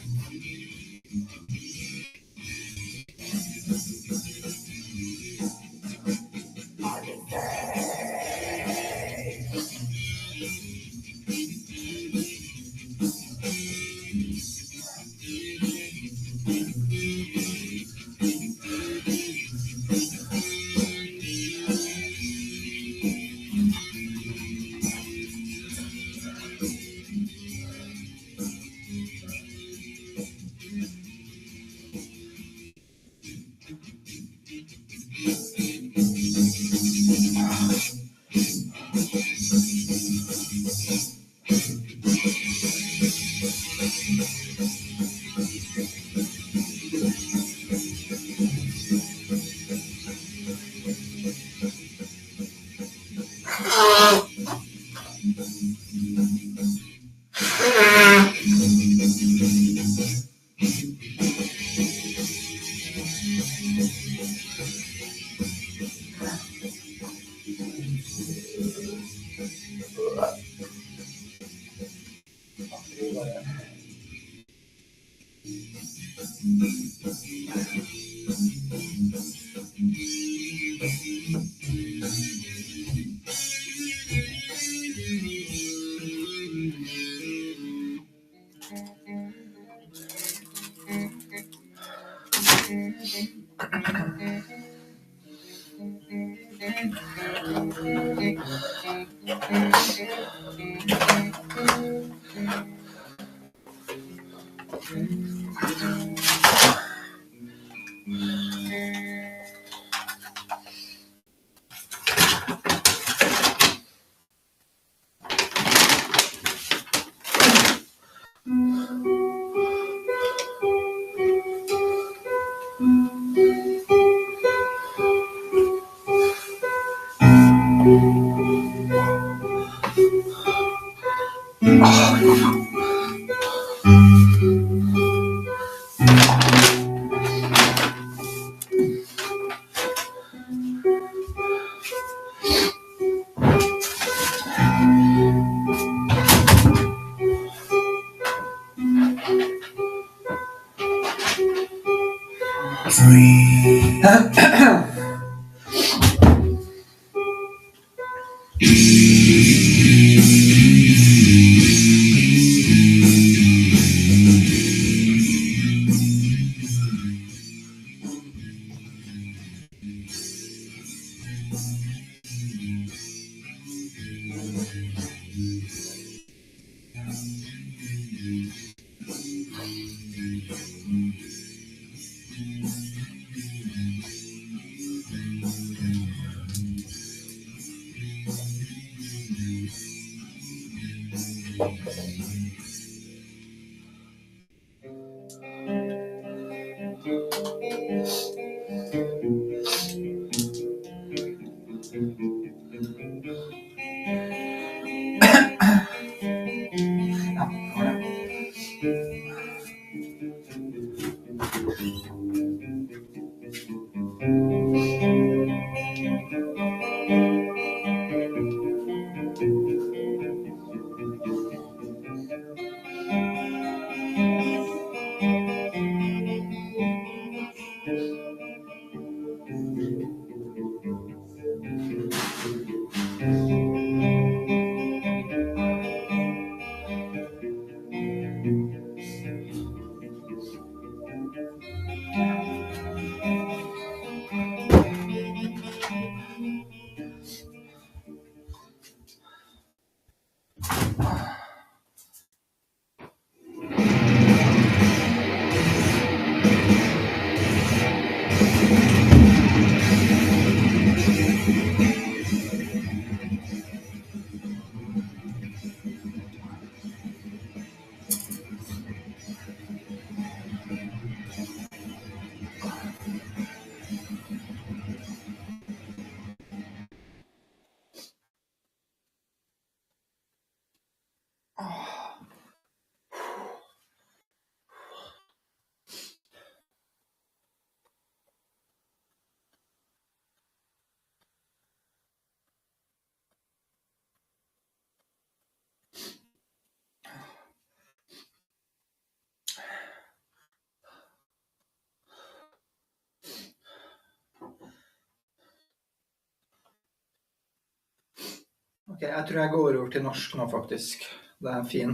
Ok, jeg tror jeg går over til norsk nå, faktisk. Det er fin.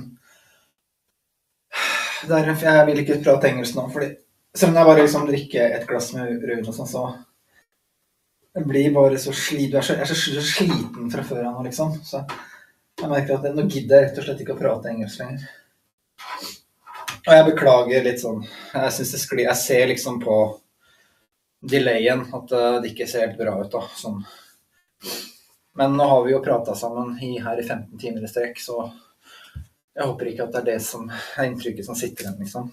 Jeg vil ikke prate engelsk nå, fordi selv om jeg bare liksom drikker et glass med rødvin og sånn, så jeg blir bare så sliten. Jeg er så sliten fra før av nå, liksom. Så jeg merker at nå gidder jeg rett og slett ikke å prate engelsk lenger. Og jeg beklager litt sånn. Jeg synes det sklir. Jeg ser liksom på delayen at det ikke ser helt bra ut da, sånn. Men nå har vi jo pratet sammen her i 15 timer i strekk, så jeg håper ikke at det er det som er inntrykket som sitter igjen, liksom.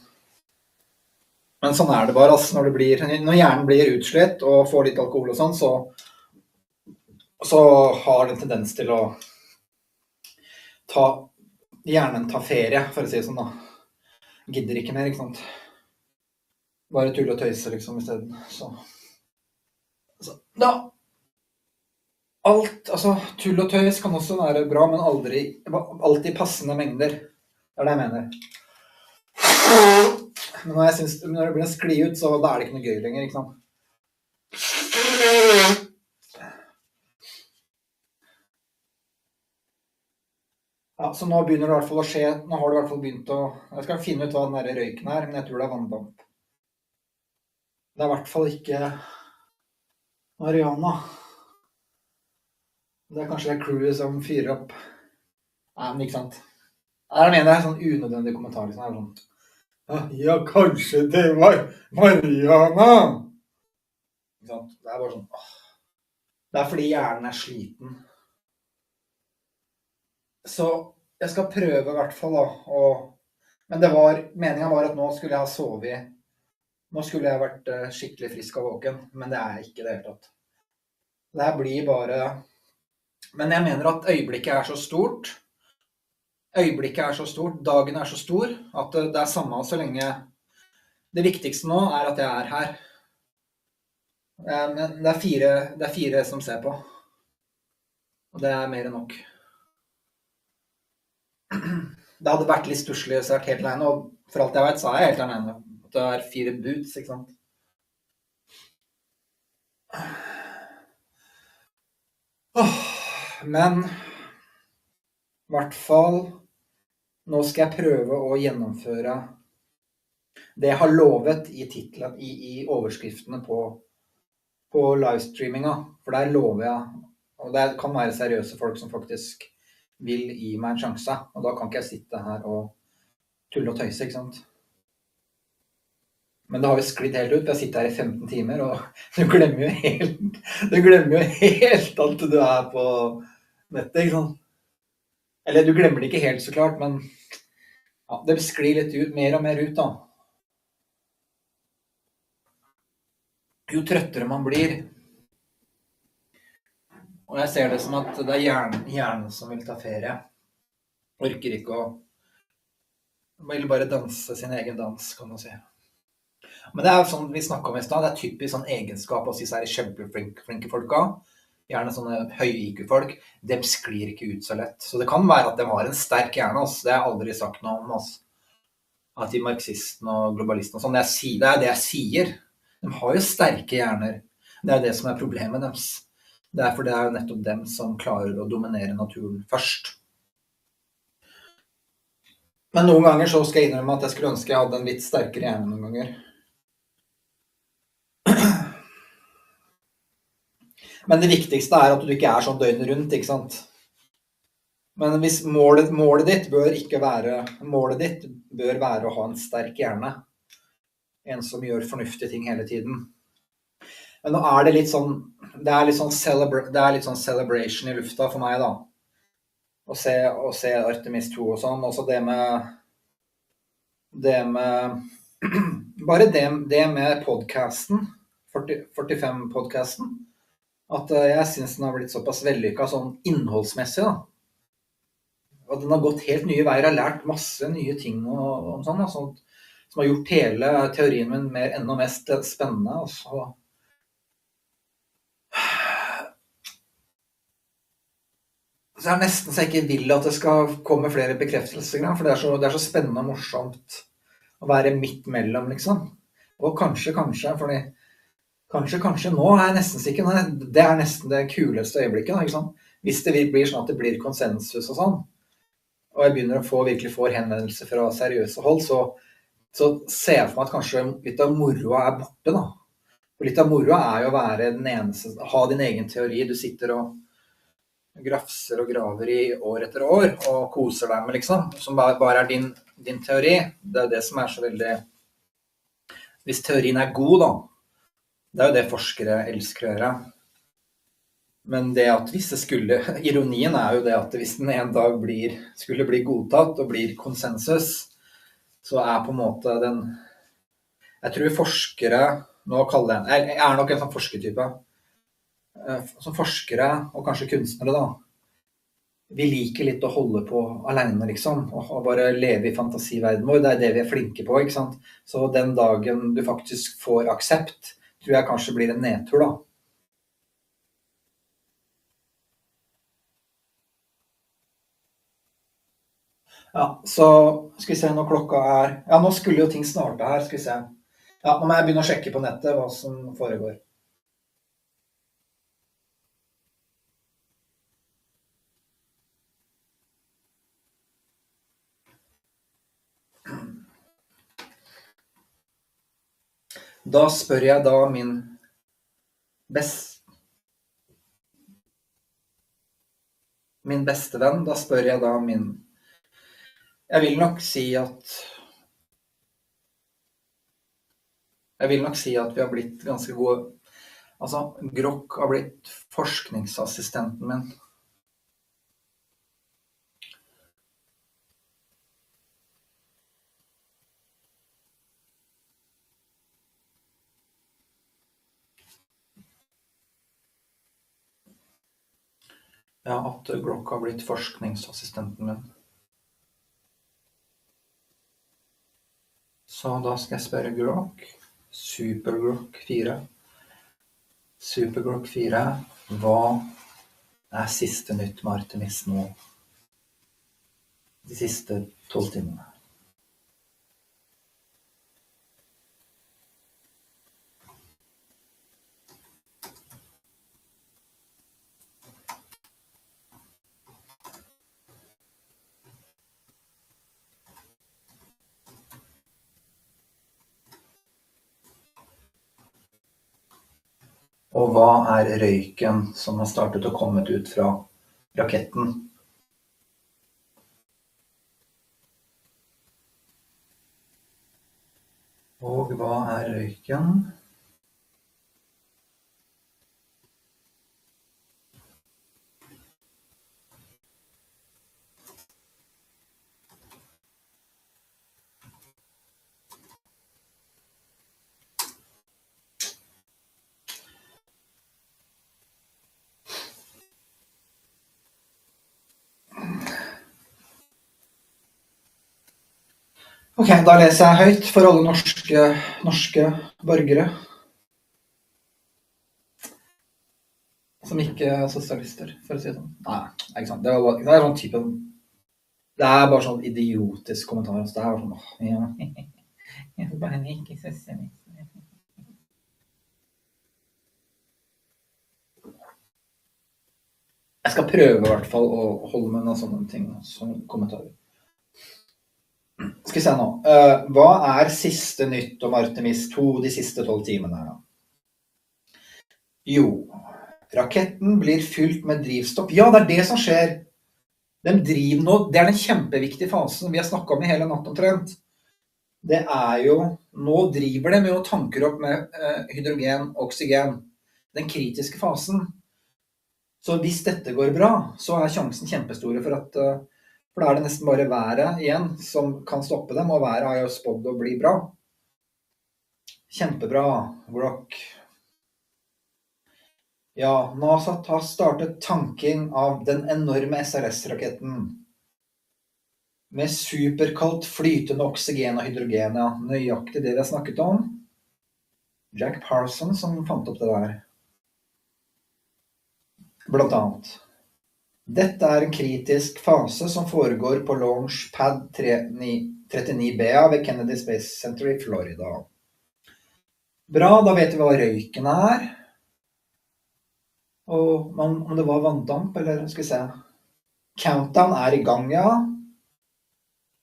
Men sånn er det bare, altså, når hjernen blir utslett og får litt alkohol og sånn, så har den tendens til å hjernen ta ferie, for å si det sånn da. Gidder ikke mer, ikke sant? Bare tull og tøyse, liksom, i stedet. Så da Alt, altså tull og tøys kan også være bra, men alltid passende mengder. Det det jeg mener. Men når det blir en skli ut, så da det ikke noe gøy lenger, ikke sant? Ja, så nå begynner det i hvert fall å skje, nå har det i hvert fall begynt jeg skal finne ut hva den der røyken men jeg tror det vanndamp. Det i hvert fall ikke Mariana. Det kanskje det crewet som fyrer opp. Nei, men ikke sant. Jeg mener det en sånn unødvendig kommentar, liksom. Ja, kanskje det var Mariana. Ikke sant? Det bare sånn, det fordi hjernen sliten. Så jeg skal prøve i hvert fall da, men meningen var at nå skulle jeg ha sovet, nå skulle jeg vært skikkelig frisk og våken, men det jeg ikke det hele tatt. Det her blir bare, men jeg mener at øyeblikket så stort, dagen så stor, at det samme så lenge, det viktigste nå at jeg her. Men det er fire som ser på, og det mer enn nok. Det hadde vært litt stusslig hvis jeg vært helt alene, og for alt jeg vet så jeg helt alene. At det 4 boots, ikke sant? Men i hvert fall nå skal jeg prøve å gjennomføre det jeg har lovet i titlen, i overskriftene på livestreaminga, for der lover jeg, og det kan være seriøse folk som faktisk vil gi meg en sjanse, og da kan ikke jeg sitte her og tulle og tøyse, ikke sant? Men det har jo sklidd helt ut, jeg sitter her i 15 timer, og du glemmer jo helt at du på nettet, ikke sant? Eller du glemmer det ikke helt så klart, men ja, det sklir litt ut, mer og mer ut da. Jo trøttere man blir, og jeg ser det som at det hjernen som vil ta ferie. Orker ikke vil bare danse sin egen dans, kan man si. Men det sånn vi snakket om i sted, det typisk sånn egenskap hos disse kjempeflinke folka. Gjerne sånne høye IQ-folk, de sklir ikke ut så lett. Så det kan være at de har en sterk hjerne, altså. Det har jeg aldri sagt noe om, altså. At de marxistene og globalistene og sånn, det det jeg sier. De har jo sterke hjerner. Det det som problemet deres. For det jo nettopp dem som klarer å dominere naturen først. Men noen ganger så skal jeg innrømme at jeg skulle ønske jeg hadde en litt sterkere hjerne noen ganger. Men det viktigste at du ikke sånn døgnet rundt, ikke sant? Men hvis målet ditt bør være å ha en sterk hjerne. En som gjør fornuftige ting hele tiden. Men nå det litt sånn, det litt sånn celebration i lufta for meg da. Å se Artemis 2 og sånn, også det med bare det med podcasten, 45-podcasten, at jeg synes den har blitt såpass vellykket sånn innholdsmessig da. At den har gått helt nye veier, har lært masse nye ting og sånn, som har gjort hele teorien min enda mest spennende, altså. Så det nesten så jeg ikke vil at det skal komme flere bekreftelser, for det så spennende og morsomt å være midt mellom, liksom. Og kanskje, fordi kanskje nå jeg nesten sikker, det nesten det kuleste øyeblikket, da, ikke sant? Hvis det blir sånn at det blir konsensus og sånn, og jeg begynner å virkelig få henvendelser fra seriøse hold, så ser jeg for meg at kanskje litt av moroa borte, da. Og litt av moroa jo å være den eneste, ha din egen teori, du sitter og grafser og graver i år etter år, og koser deg med, liksom, som bare din teori. Det det som så veldig, hvis teorien god, da, det jo det forskere elsker å gjøre. Men det at hvis det ironien jo det at hvis den en dag skulle bli godtatt og blir konsensus, så på en måte jeg tror forskere, nå kaller jeg nok en sånn forskertype, som forskere og kanskje kunstnere da, vi liker litt å holde på alene liksom, og bare leve i fantasiverden vår, det det vi flinke på, ikke sant? Så den dagen du faktisk får aksept, tror jeg kanskje blir en nedtur da. Ja, så skal vi se når klokka er. Ja, nå skulle jo ting starte her, skal vi se. Ja, nå må jeg begynne å sjekke på nettet hva som foregår. Da spør jeg da min beste venn, da spør jeg da min. Jeg vil nok si at vi har blitt ganske gode. Altså, Grok har blitt forskningsassistenten min. Ja, at Grok har blitt forskningsassistenten min. Så da skal jeg spørre Grok. Supergrok 4. Supergrok 4. Hva er siste nytt med Artemis nå? De siste 12 timene. Og hva er røyken som har startet å komme ut fra raketten? Og hva er røyken? Ok, da leser jeg høyt for alle norske borgere. Som ikke er sosialister, for å si det sånn. Nei, ikke sant. Det er sånn type. Det er bare sånn idiotisk kommentar. Så det er bare sånn, ja. Jeg er bare ikke sosialist. Jeg skal prøve i hvert fall å holde med noen sånne ting, sånne kommentarer. Skal vi se nå. Hva er siste nytt om Artemis 2 de siste 12 timene? Jo, raketten blir fylt med drivstoff. Ja, det er det som skjer. Den driver nå, det er den kjempeviktige fasen vi har snakket om i hele natt omtrent. Det er jo, nå driver det med å tanker opp med hydrogen og oksygen. Den kritiske fasen. Så hvis dette går bra, så er sjansen kjempestore for da er det nesten bare været igjen som kan stoppe dem, og været er jo spådd å bli bra. Kjempebra, Grok. Ja, NASA har startet tanking av den enorme SLS-raketten. Med superkaldt flytende oksygen og hydrogen, ja. Nøyaktig det vi har snakket om. Jack Parson som fant opp det der. Blant annet. Dette er en kritisk fase som foregår på Launch Pad 39B ved Kennedy Space Center i Florida. Bra, da vet vi hva røyken er. Og om det var vanndamp, eller skal vi se. Countdown er i gang, ja.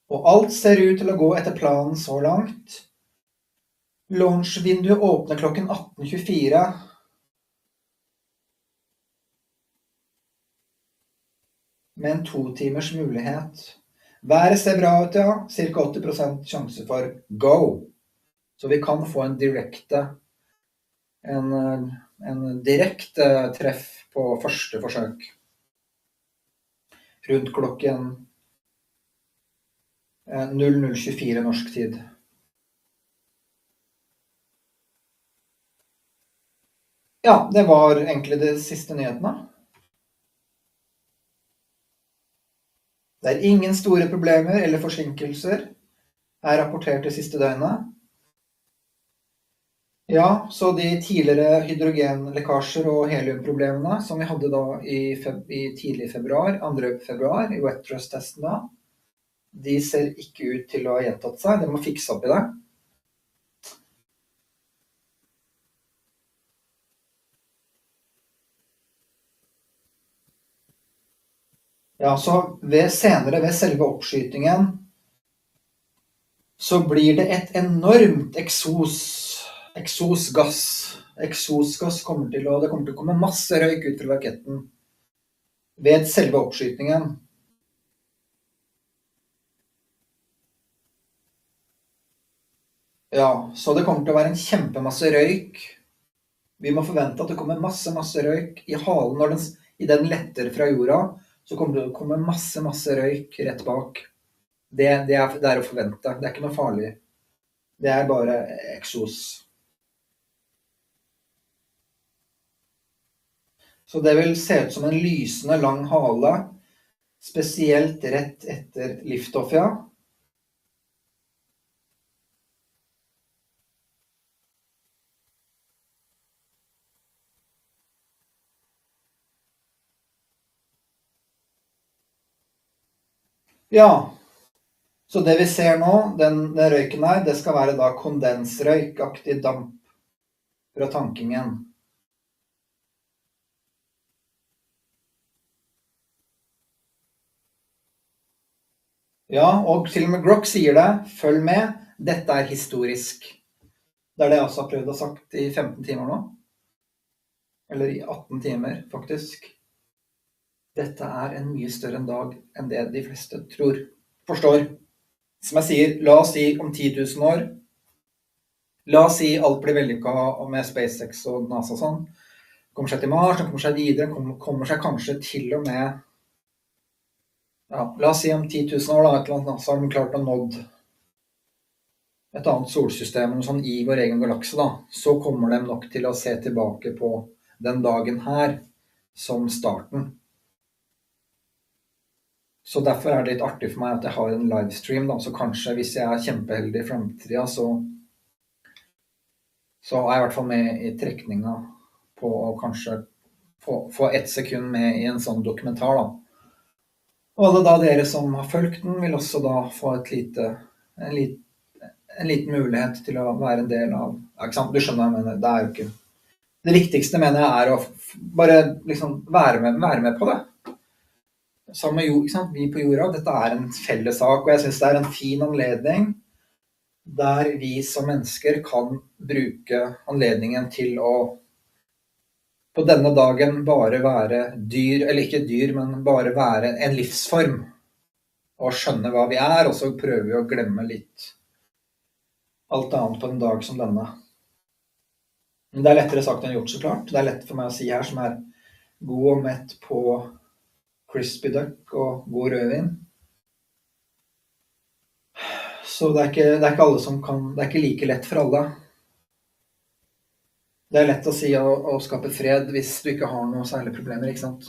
Og alt ser ut til å gå etter planen så langt. Launchvinduet åpner klokken 18:24. Med en 2 timers mulighet. Været ser bra ut, ja. Cirka 80% sjanse for go. Så vi kan få en direkte treff på første forsøk. Rundt klokken 00:24 norsk tid. Ja, det var egentlig de siste nyhetene. Det er ingen store problemer eller forsinkelser er rapportert det siste døgnet. Ja, så de tidligere hydrogenlekkasjer og heliumproblemene som vi hadde da i tidlig februar, 2. februar, i wet trust-testen da, de ser ikke ut til å ha gjentatt seg. De må fikse opp i det. Ja, så senere ved selve oppskytingen så blir det et enormt eksosgass. Eksosgass kommer til å komme masse røyk ut fra raketten ved selve oppskytingen. Ja, så det kommer til å være en kjempemasse røyk. Vi må forvente at det kommer masse røyk i halen i den letter fra jorda. Så kommer det til å komme masse røyk rett bak. Det er å forvente. Det er ikke noe farlig. Det er bare eksos. Så det vil se ut som en lysende lang hale, spesielt rett etter liftoff, ja. Ja, så det vi ser nå, den røyken her, det skal være da kondensrøykaktig damp fra tankingen. Ja, og til og med Grok sier det, følg med, dette er historisk. Det er det jeg også har prøvd å sagt i 15 timer nå. Eller i 18 timer, faktisk. Dette er en mye større dag enn det de fleste forstår. Som jeg sier, la oss si om 10 000 år. La oss si alt blir vellykket med SpaceX og NASA og sånn. Kommer seg til Mars, kommer seg videre, kommer seg kanskje til og med... Ja, la oss si om 10 000 år da, så har de klart å nådd et annet solsystem sånn, i vår egen galakse da. Så kommer de nok til å se tilbake på den dagen her som starten. Så derfor er det litt artig for meg at jeg har en livestream da, så kanskje hvis jeg er kjempeheldig i fremtiden, så er jeg i hvert fall med i trekningen på å kanskje få 1 sekund med i en sånn dokumentar da. Og alle da dere som har fulgt den vil også da få en liten mulighet til å være en del av, ja, ikke sant, du skjønner hva jeg mener, det er jo ikke, det viktigste mener jeg er å bare liksom være med på det. Sammen med ikke sant? Vi på jorda, dette er en felles sak, og jeg synes det er en fin anledning der vi som mennesker kan bruke anledningen til å på denne dagen bare være dyr, eller ikke dyr, men bare være en livsform og skjønne hva vi er, og så prøver vi å glemme litt alt annet på en dag som denne. Men det er lettere sagt enn gjort, så klart. Det er lett for meg å si her som er god og mett på crispy duck og god rødvin. Så det er ikke alle som kan, det er ikke like lett for alle. Det er lett å si å skape fred hvis du ikke har noen særlige problemer, ikke sant?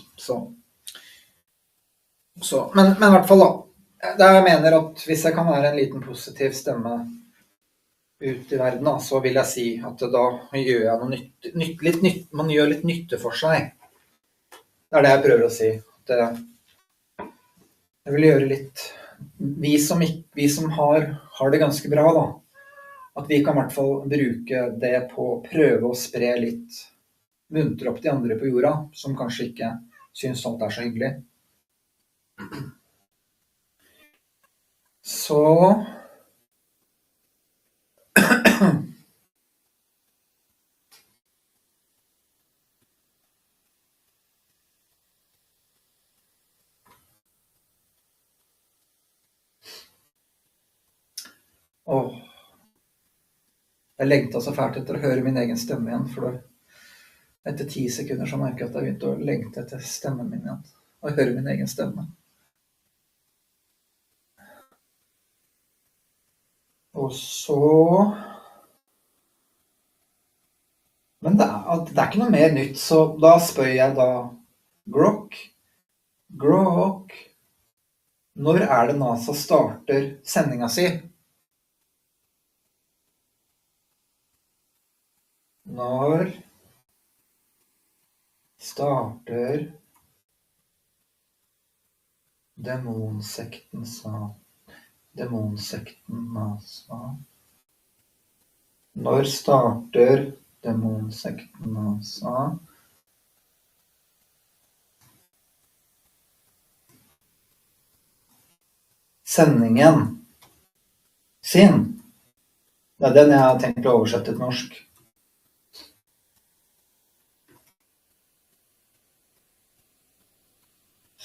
Men i hvert fall da, jeg mener at hvis jeg kan være en liten positiv stemme ut i verden da, så vil jeg si at da gjør jeg noe man gjør litt nytte for seg. Det er det jeg prøver å si. Jeg vil gjøre litt, vi som har det ganske bra da, at vi kan i hvert fall bruke det på å prøve å spre litt, muntre opp de andre på jorda, som kanskje ikke synes alt er så hyggelig. Så... Jeg lengtet så fælt etter å høre min egen stemme igjen, for etter 10 sekunder så merker jeg at jeg begynte å lengte etter stemmen min igjen, og høre min egen stemme. Og så... Men det er ikke noe mer nytt, så da spør jeg da Grok, når er det NASA starter sendingen si? Når starter demonsekten sa Demonsekten NASA. Når starter demonsekten NASA? Sendingen sin. Det den jeg har tenkt å oversette til norsk.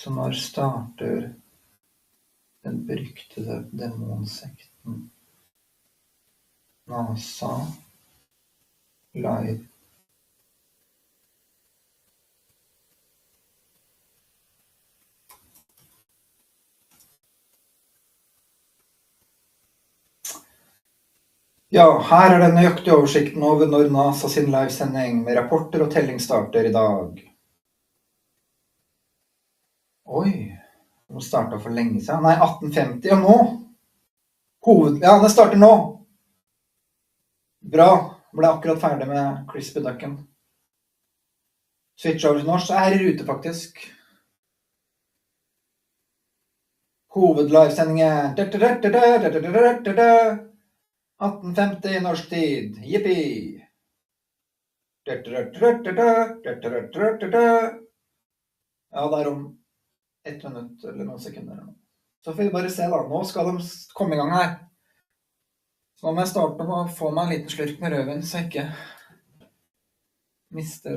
Så når starter den beryktede demonsekten NASA live? Ja, her den nøyaktige oversikten over når NASA sin livesending med rapporter og telling starter i dag. Oi, den startet for lenge siden. Nei, 1850, og nå? Ja, den starter nå. Bra, ble akkurat ferdig med Crispy Ducken. Switch over til norsk, så er i rute faktisk. Hovedlivesendingen. 1850 norsk tid. Jippi! Ja, det er om 1 minutt eller noen sekunder. Så får vi bare se da. Nå skal de komme i gang her. Så nå må jeg starte med å få meg en liten slurk med rødvin, så jeg ikke mister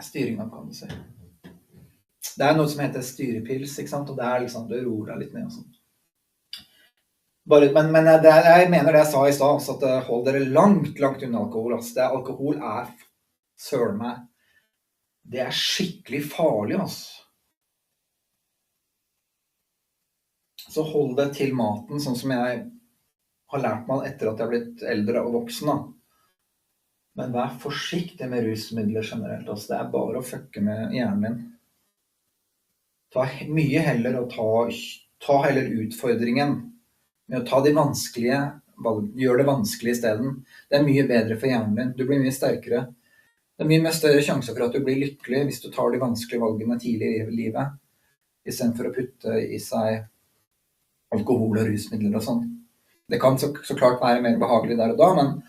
styringen, kan du si. Det er noe som heter styrepils, ikke sant? Og det er liksom, du roer deg litt ned og sånt. Men jeg mener det jeg sa i stad, altså at hold dere langt unna alkohol. Altså. Alkohol er søren meg. Det er skikkelig farlig, altså. Så hold det til maten, sånn som jeg har lært meg etter at jeg har blitt eldre og voksen. Da. Men vær forsiktig med rusmidler generelt. Altså. Det er bare å fucke med hjernen din. Ta mye heller og ta heller utfordringen med å ta de vanskelige valg. Gjør det vanskelig i stedet. Det er mye bedre for hjernen din. Du blir mye sterkere. Det er mye større sjanse for at du blir lykkelig hvis du tar de vanskelige valgene tidlig i livet, i stedet for å putte i seg alkohol og rusmidler og sånn. Det kan så klart være mer behagelig der og da, men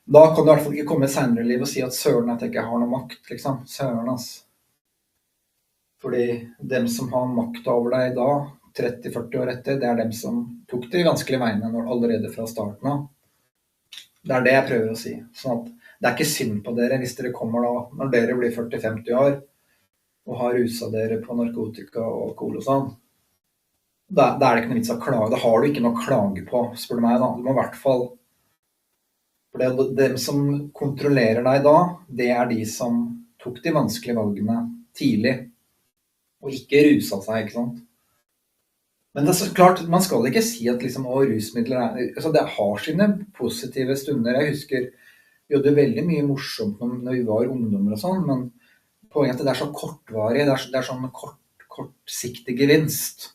da kan du i hvert fall ikke komme senere i livet og si at søren at jeg ikke har noe makt, liksom. Søren, altså. Fordi dem som har makt over deg da, 30-40 år etter, det er dem som tok de vanskelige veiene allerede fra starten av. Det er det jeg prøver å si. Sånn at det er ikke synd på dere hvis dere kommer da, når dere blir 40-50 år, og har ruset dere på narkotika og alkohol og sånn. Da er det ikke noe vits å klage. Da har du ikke noe å klage på, spør du meg da. Du må i hvert fall... For det er dem som kontrollerer deg da, det er de som tok de vanskelige valgene tidlig, og ikke ruset seg, ikke sant? Men det er så klart, man skal ikke si at liksom, rusmidler altså det har sine positive stunder. Jeg husker vi gjorde veldig mye morsomt når vi var ungdommer og sånn, men poenget er at det er så kortvarig, det er sånn kortsiktig gevinst.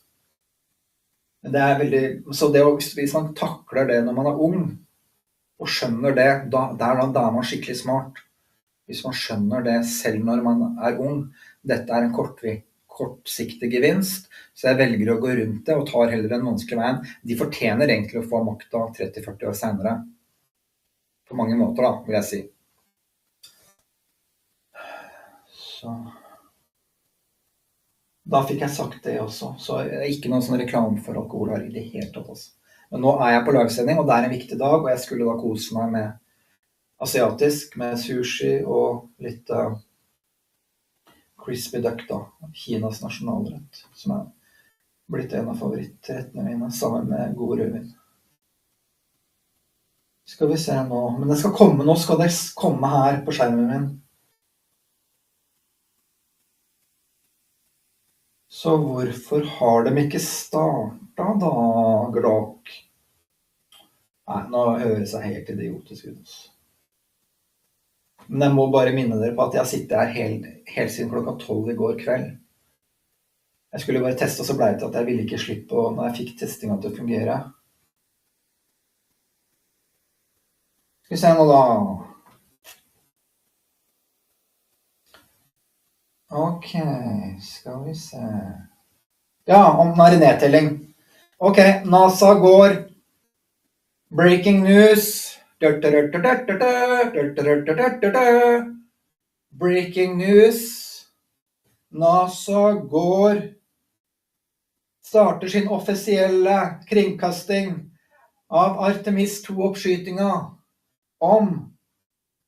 Det er veldig, så hvis man takler det når man er ung, og skjønner det, da er man skikkelig smart. Hvis man skjønner det selv når man er ung, dette er en kortsiktig gevinst, så jeg velger å gå rundt det og tar heller den vanskelige veien. De fortjener egentlig å få makta 30-40 år senere. På mange måter da, vil jeg si. Så... Da fikk jeg sagt det også, så det er ikke noen sånn reklame for alkohol her i det hele tatt. Altså. Men nå er jeg på lagsending, og det er en viktig dag, og jeg skulle da kose meg med asiatisk, med sushi og litt crispy duck da, Kinas nasjonalrett, som er blitt en av favorittrettene mine, sammen med god rødvin. Skal vi se nå, men det skal komme, nå skal det komme her på skjermen min. Så hvorfor har de ikke startet da, Grok? Nei, nå høres jeg helt idiotisk ut. Men jeg må bare minne dere på at jeg sitter her helt siden klokka 12 i går kveld. Jeg skulle bare teste, og så ble det til at jeg ville ikke slippe når jeg fikk testinga til å fungere. Skal vi se nå da. Ok, skal vi se. Ja, om den er i nedtelling. Ok, NASA går. Breaking news. Breaking news. NASA går. Starter sin offisielle kringkasting av Artemis 2-oppskytinga om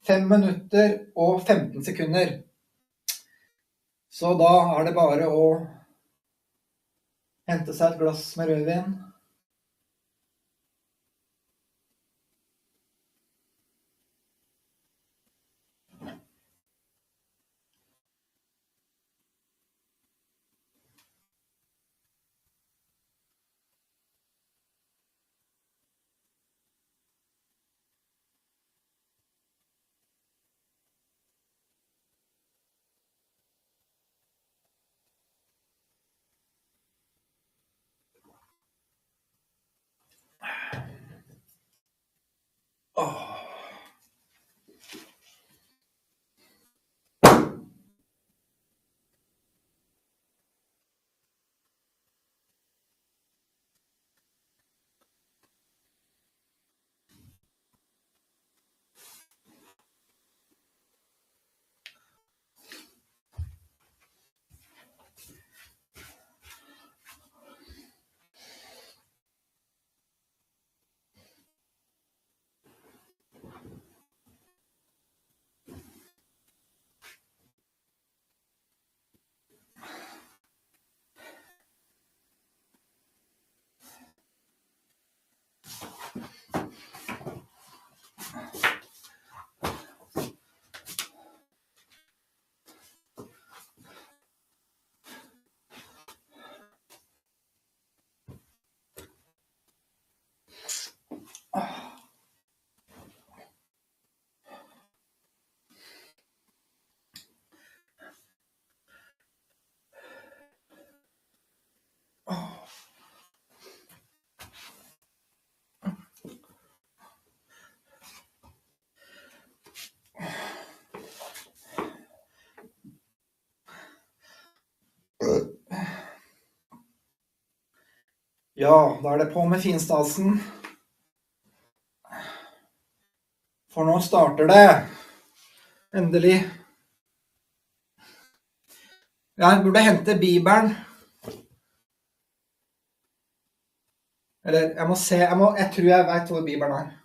5 minutter og 15 sekunder. Så da er det bare å hente seg et glass med rødvin. Ja, da er det på med finstasen. For nå starter det. Endelig. Jeg burde hente Bibelen. Eller, jeg må se, jeg tror jeg vet hvor Bibelen er.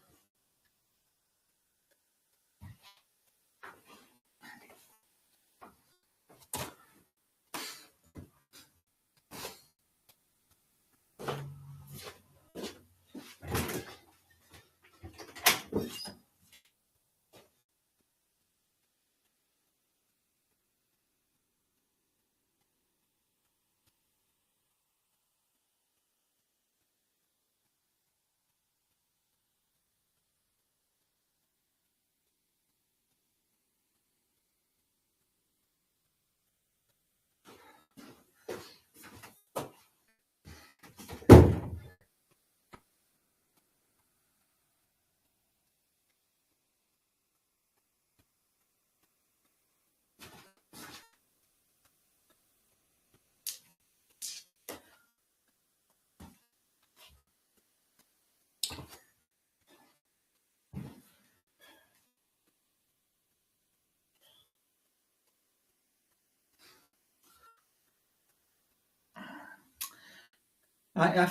Nei,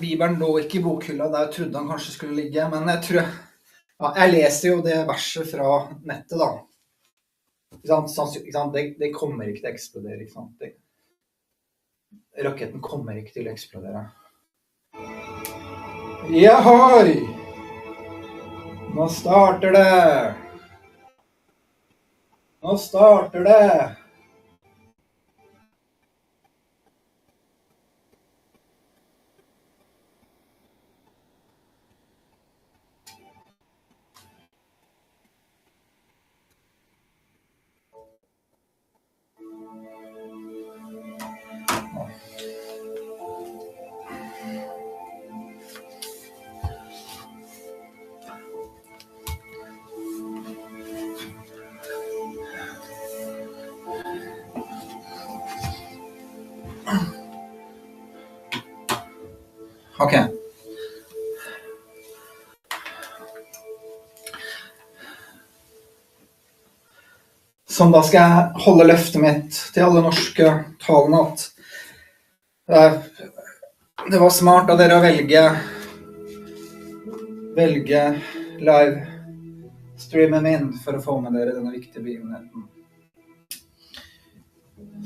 Bibelen lå ikke i bokhylla der jeg trodde han kanskje skulle ligge, men jeg tror jeg leser jo det verset fra nettet, da. Ikke sant? Det kommer ikke til å eksplodere, ikke sant? Raketten kommer ikke til å eksplodere. Jahoi! Nå starter det! Nå starter det! Ok. Sånn, da skal jeg holde løftet mitt til alle norske talene at det var smart av dere å velge livestreamen min for å få med dere denne viktige begivenheten.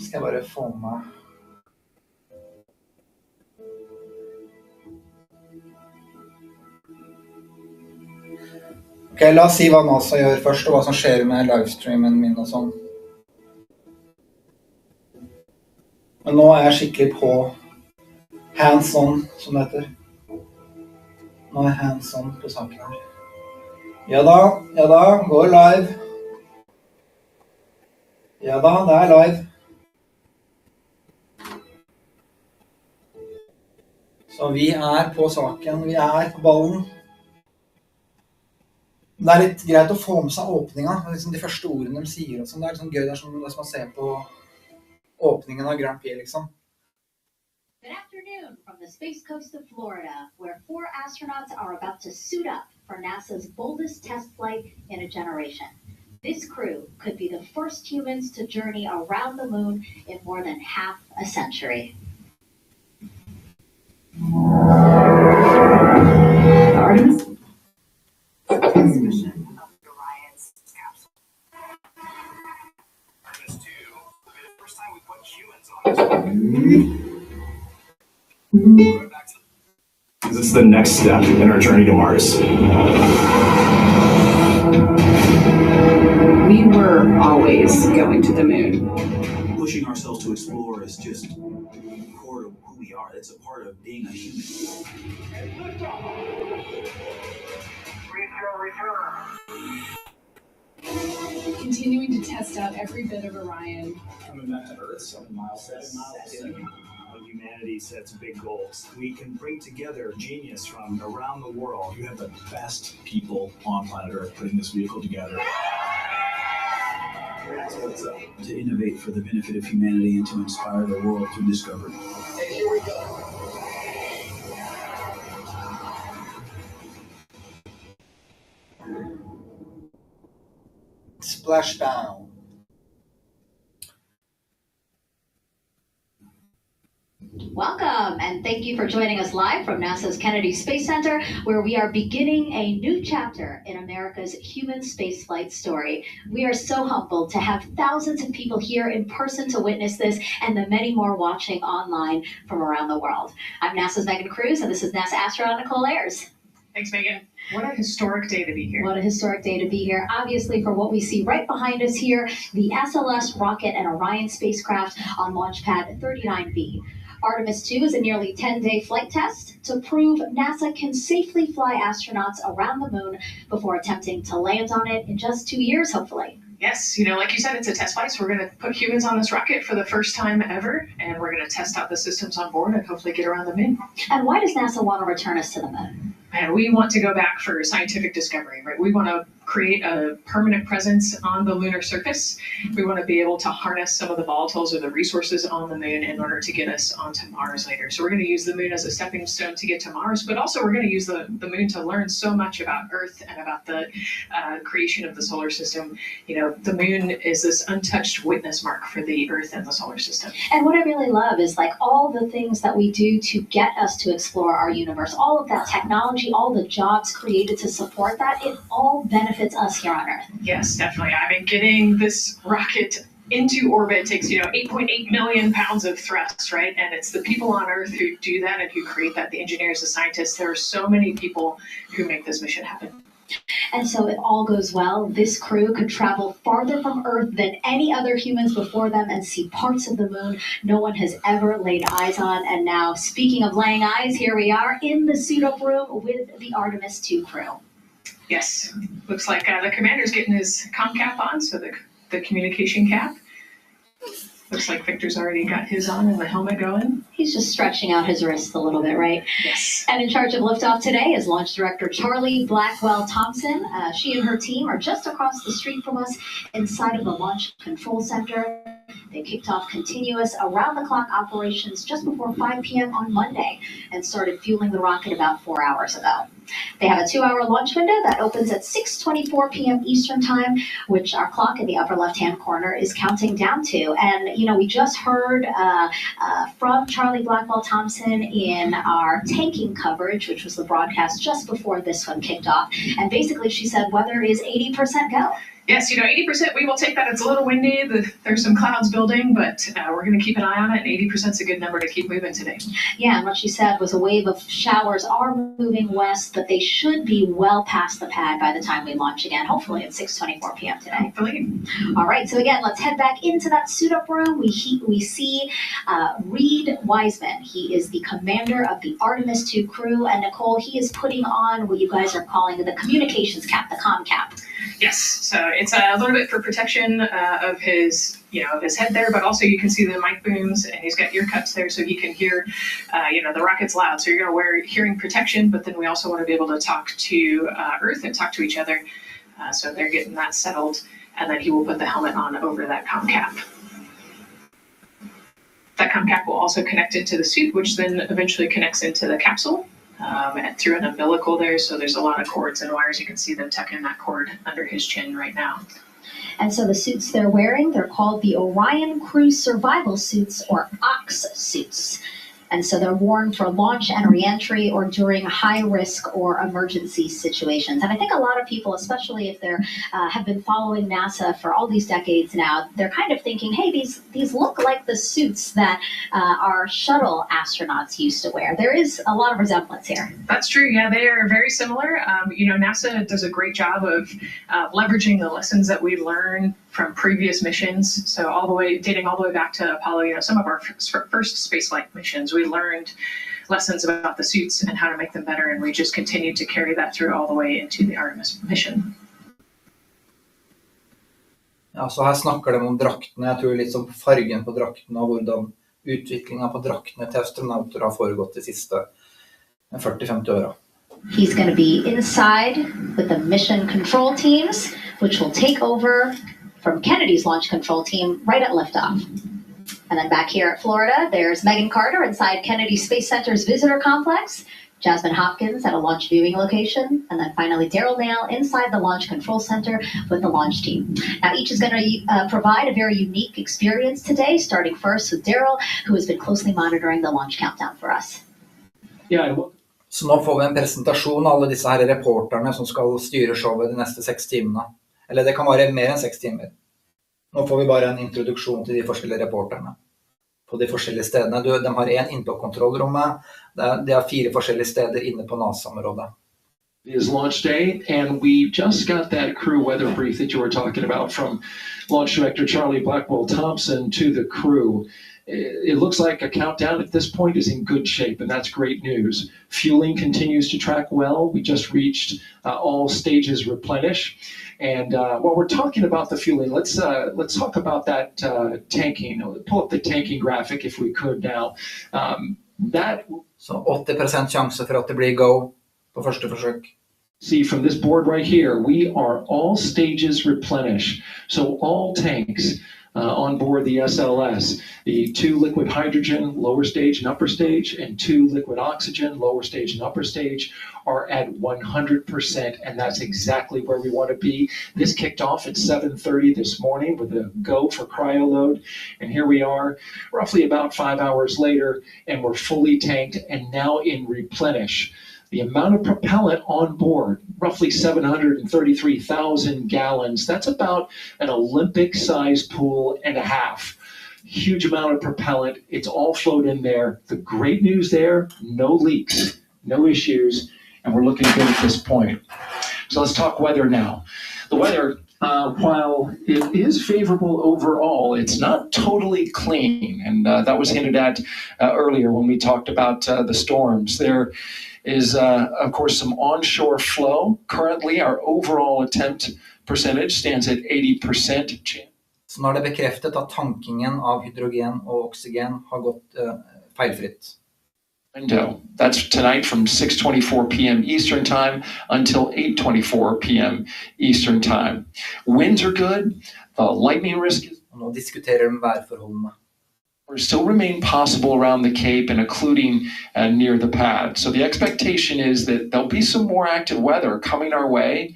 Skal jeg bare få med Ok, la oss si hva NASA gjør først, og hva som skjer med livestreamen min og sånn. Men nå er jeg skikkelig på hands on, som det heter. Nå er jeg hands on på saken her. Ja da, går live. Ja da, det er live. Så vi er på saken, vi er på ballen. Det er litt greit å få med seg åpninga, liksom de første ordene de sier og sånn. Det er liksom gøy, det er som å se på åpningen av Grand Prix, liksom. Good afternoon from the space coast of Florida, where 4 astronauts are about to suit up for NASA's boldest test flight in a generation. This crew could be the first humans to journey around the moon in more than half a century. Artemis mission of Orion's capsule. Artemis 2 will be the first time we put humans on this. This is the next step in our journey to Mars. We were always going to the moon. Pushing ourselves to explore is just core of who we are. It's a part of being a human. Continuing to test out every bit of Orion. Coming back to Earth 7 miles in. When humanity sets big goals, we can bring together genius from around the world. You have the best people on planet Earth putting this vehicle together. To innovate for the benefit of humanity and to inspire the world through discovery. And here we go. Splashdown. Welcome, and thank you for joining us live from NASA's Kennedy Space Center, where we are beginning a new chapter in America's human spaceflight story. We are so humbled to have thousands of people here in person to witness this, and the many more watching online from around the world. I'm NASA's Megan Cruz, and this is NASA astronaut Nicole Ayers. Thanks, Megan. What a historic day to be here. What a historic day to be here. Obviously, for what we see right behind us here, the SLS rocket and Orion spacecraft on Launch Pad 39B. Artemis 2 is a nearly 10-day flight test to prove NASA can safely fly astronauts around the moon before attempting to land on it in just 2 years, hopefully. Yes, like you said, it's a test flight, so we're going to put humans on this rocket for the first time ever, and we're going to test out the systems on board and hopefully get around the moon. And why does NASA want to return us to the moon? And we want to go back for scientific discovery, right? We want to create a permanent presence on the lunar surface. We want to be able to harness some of the volatiles or the resources on the moon in order to get us onto Mars later. So we're going to use the moon as a stepping stone to get to Mars, but also we're going to use the moon to learn so much about Earth and about the creation of the solar system. The moon is this untouched witness mark for the Earth and the solar system. And what I really love is all the things that we do to get us to explore our universe, all of that technology, all the jobs created to support that, it all benefits us here on Earth. Yes, definitely. I mean, getting this rocket into orbit takes, 8.8 million pounds of thrust, right? And it's the people on Earth who do that and who create that, the engineers, the scientists. There are so many people who make this mission happen. And so if all goes well, this crew could travel farther from Earth than any other humans before them and see parts of the moon no one has ever laid eyes on. And now, speaking of laying eyes, here we are in the suit-up room with the Artemis 2 crew. Yes, looks like the commander's getting his comm cap on, so the communication cap. Looks like Victor's already got his on and the helmet going. He's just stretching out his wrists a little bit, right? Yes. And in charge of liftoff today is Launch Director Charlie Blackwell Thompson. She and her team are just across the street from us inside of the Launch Control Center. They kicked off continuous around-the-clock operations just before 5 p.m. on Monday and started fueling the rocket about 4 hours ago. They have a 2-hour launch window that opens at 6:24 p.m. Eastern Time, which our clock in the upper left-hand corner is counting down to. And, we just heard from Charlie Blackwell Thompson in our tanking coverage, which was the broadcast just before this one kicked off. And basically she said weather is 80% go. Yes, 80%, we will take that. It's a little windy. There's some clouds building, but we're going to keep an eye on it. And 80% is a good number to keep moving today. Yeah, and what she said was a wave of showers are moving west, but they should be well past the pad by the time we launch again, hopefully at 6:24 p.m. today. Hopefully. All right, so again, let's head back into that suit-up room. We see Reed Wiseman. He is the commander of the Artemis 2 crew, and Nicole, he is putting on what you guys are calling the communications cap, the comm cap. Yes, so it's a little bit for protection of his, of his head there, but also you can see the mic booms, and he's got ear cups there so he can hear, the rocket's loud. So you're going to wear hearing protection, but then we also want to be able to talk to Earth and talk to each other. So they're getting that settled, and then he will put the helmet on over that comm cap. That comm cap will also connect into the suit, which then eventually connects into the capsule. And through an umbilical there, so there's a lot of cords and wires. You can see them tucking that cord under his chin right now. And so the suits they're wearing, they're called the Orion Crew Survival Suits, or OX suits. And so they're worn for launch and reentry or during high-risk or emergency situations. And I think a lot of people, especially if they have been following NASA for all these decades now, they're kind of thinking, hey, these look like the suits that our shuttle astronauts used to wear. There is a lot of resemblance here. That's true. Yeah, they are very similar. NASA does a great job of leveraging the lessons that we learn from previous missions. So dating all the way back to Apollo, some of our first spaceflight missions, we learned lessons about the suits and how to make them better. And we just continued to carry that through all the way into the Artemis mission. Ja, så her snakker de om draktene. Jeg tror litt som fargen på draktene og hvordan utviklingen på draktene til astronauter har foregått de siste 40-50 åra. He's going to be inside with the mission control teams, which will take over from Kennedy's launch control team right at liftoff. And then back here at Florida, there's Megan Carter inside Kennedy Space Center's visitor complex, Jasmine Hopkins at a launch viewing location, and then finally Daryl Nail inside the launch control center with the launch team. Now each is going to provide a very unique experience today, starting first with Daryl, who has been closely monitoring the launch countdown for us. Yeah, Så nå får vi en presentasjon av alle disse her reporterne som skal styre showet de neste 6 timene. Eller det kan være mer enn 6 timer. Nå får vi bare en introduksjon til de forskjellige reporterne på de forskjellige stedene. De har en inne på kontrollrommet. Det er 4 forskjellige steder inne på NASA-området. It is launch day, and we just got that crew weather brief that you were talking about from Launch Director Charlie Blackwell Thompson to the crew. It looks like a countdown at this point is in good shape, and that's great news. Fueling continues to track well. We just reached all stages replenish. And while we're talking about the fueling, let's talk about that tanking. Pull up the tanking graphic if we could now. Så 80% sjanse for at det blir go på første forsøk. See from this board right here, we are all stages replenish. So all tanks on board the SLS, the 2 liquid hydrogen, lower stage and upper stage, and 2 liquid oxygen, lower stage and upper stage, are at 100%, and that's exactly where we want to be. This kicked off at 7:30 this morning with a go for cryo load, and here we are roughly about 5 hours later, and we're fully tanked and now in replenish. The amount of propellant on board, roughly 733,000 gallons. That's about an Olympic-sized pool and a half. Huge amount of propellant. It's all flowed in there. The great news there, no leaks, no issues, and we're looking good at this point. So let's talk weather now. The weather, while it is favorable overall, it's not totally clean, and that was hinted at earlier when we talked about the storms. There is, of course, some onshore flow. Currently, our overall attempt percentage stands at 80%. Så nå er det bekreftet at tankingen av hydrogen og oksygen har gått feilfritt. Window. That's tonight from 6:24 p.m. Eastern Time until 8:24 p.m. Eastern Time. Winds are good. Lightning risk is Og nå diskuterer de værforholdene. Still remain possible around the Cape and including near the pad. So the expectation is that there'll be some more active weather coming our way,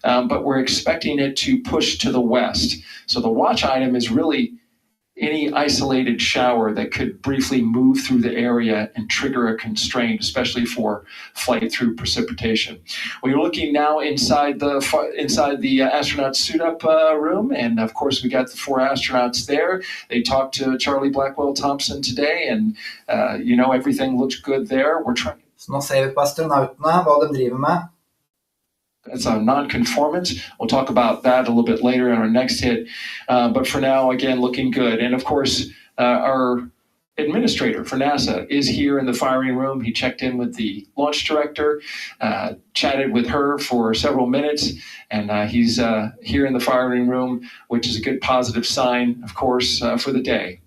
but we're expecting it to push to the west. So the watch item is really any isolated shower that could briefly move through the area and trigger a constraint, especially for flight through precipitation. We're looking now inside the astronaut suit-up room, and of course we got the 4 astronauts there. They talked to Charlie Blackwell Thompson today, and everything looks good there. Så nå ser vi på astronautene, hva de driver med. It's a non-conformance. We'll talk about that a little bit later in our next hit. But for now, again, looking good. And of course, our administrator for NASA is here in the firing room. He checked in with the launch director, chatted with her for several minutes, and he's here in the firing room, which is a good positive sign, of course, for the day.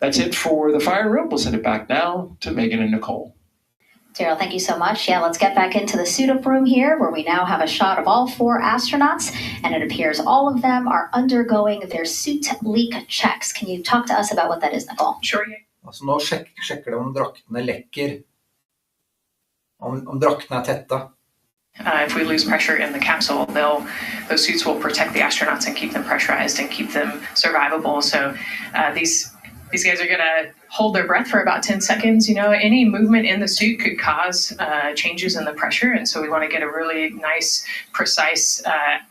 That's it for the firing room. We'll send it back now to Megan and Nicole. Daryl, thank you so much. Yeah, let's get back into the suit-up room here, where we now have a shot of all 4 astronauts, and it appears all of them are undergoing their suit leak checks. Can you talk to us about what that is, Nicole? Sure. Altså nå sjekker de om draktene lekker, om draktene tette. If we lose pressure in the capsule, those suits will protect the astronauts and keep them pressurized and keep them survivable. So these guys are going to hold their breath for about 10 seconds. Any movement in the suit could cause changes in the pressure. And so we want to get a really nice, precise,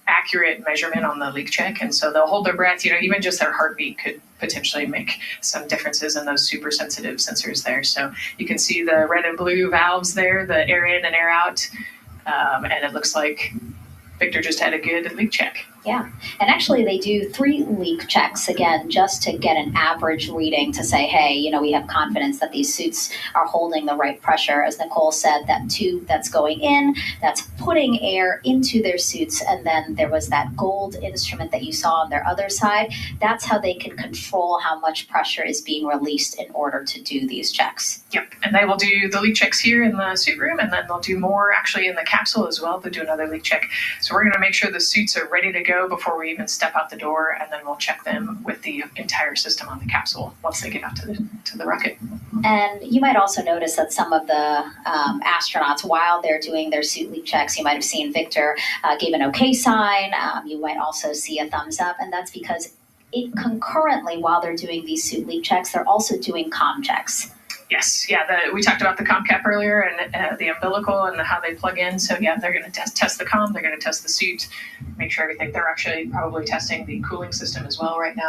accurate measurement on the leak check. And so they'll hold their breath. Even just their heartbeat could potentially make some differences in those super sensitive sensors there. So you can see the red and blue valves there, the air in and air out. And it looks like Victor just had a good leak check. Yeah, and actually they do 3 leak checks, again, just to get an average reading to say, hey, we have confidence that these suits are holding the right pressure. As Nicole said, that tube that's going in, that's putting air into their suits, and then there was that gold instrument that you saw on their other side. That's how they can control how much pressure is being released in order to do these checks. Yep, and they will do the leak checks here in the suit room, and then they'll do more actually in the capsule as well. They'll do another leak check. So we're going to make sure the suits are ready to go before we even step out the door, and then we'll check them with the entire system on the capsule once they get out to the rocket. And you might also notice that some of the astronauts, while they're doing their suit leak checks, you might have seen Victor gave an okay sign. You might also see a thumbs up, and that's because concurrently, while they're doing these suit leak checks, they're also doing comm checks. Yes, yeah, we talked about the comm cap earlier and the umbilical and how they plug in. So yeah, they're going to test the comm, they're going to test the suit, make sure everything. They're actually probably testing the cooling system as well right now.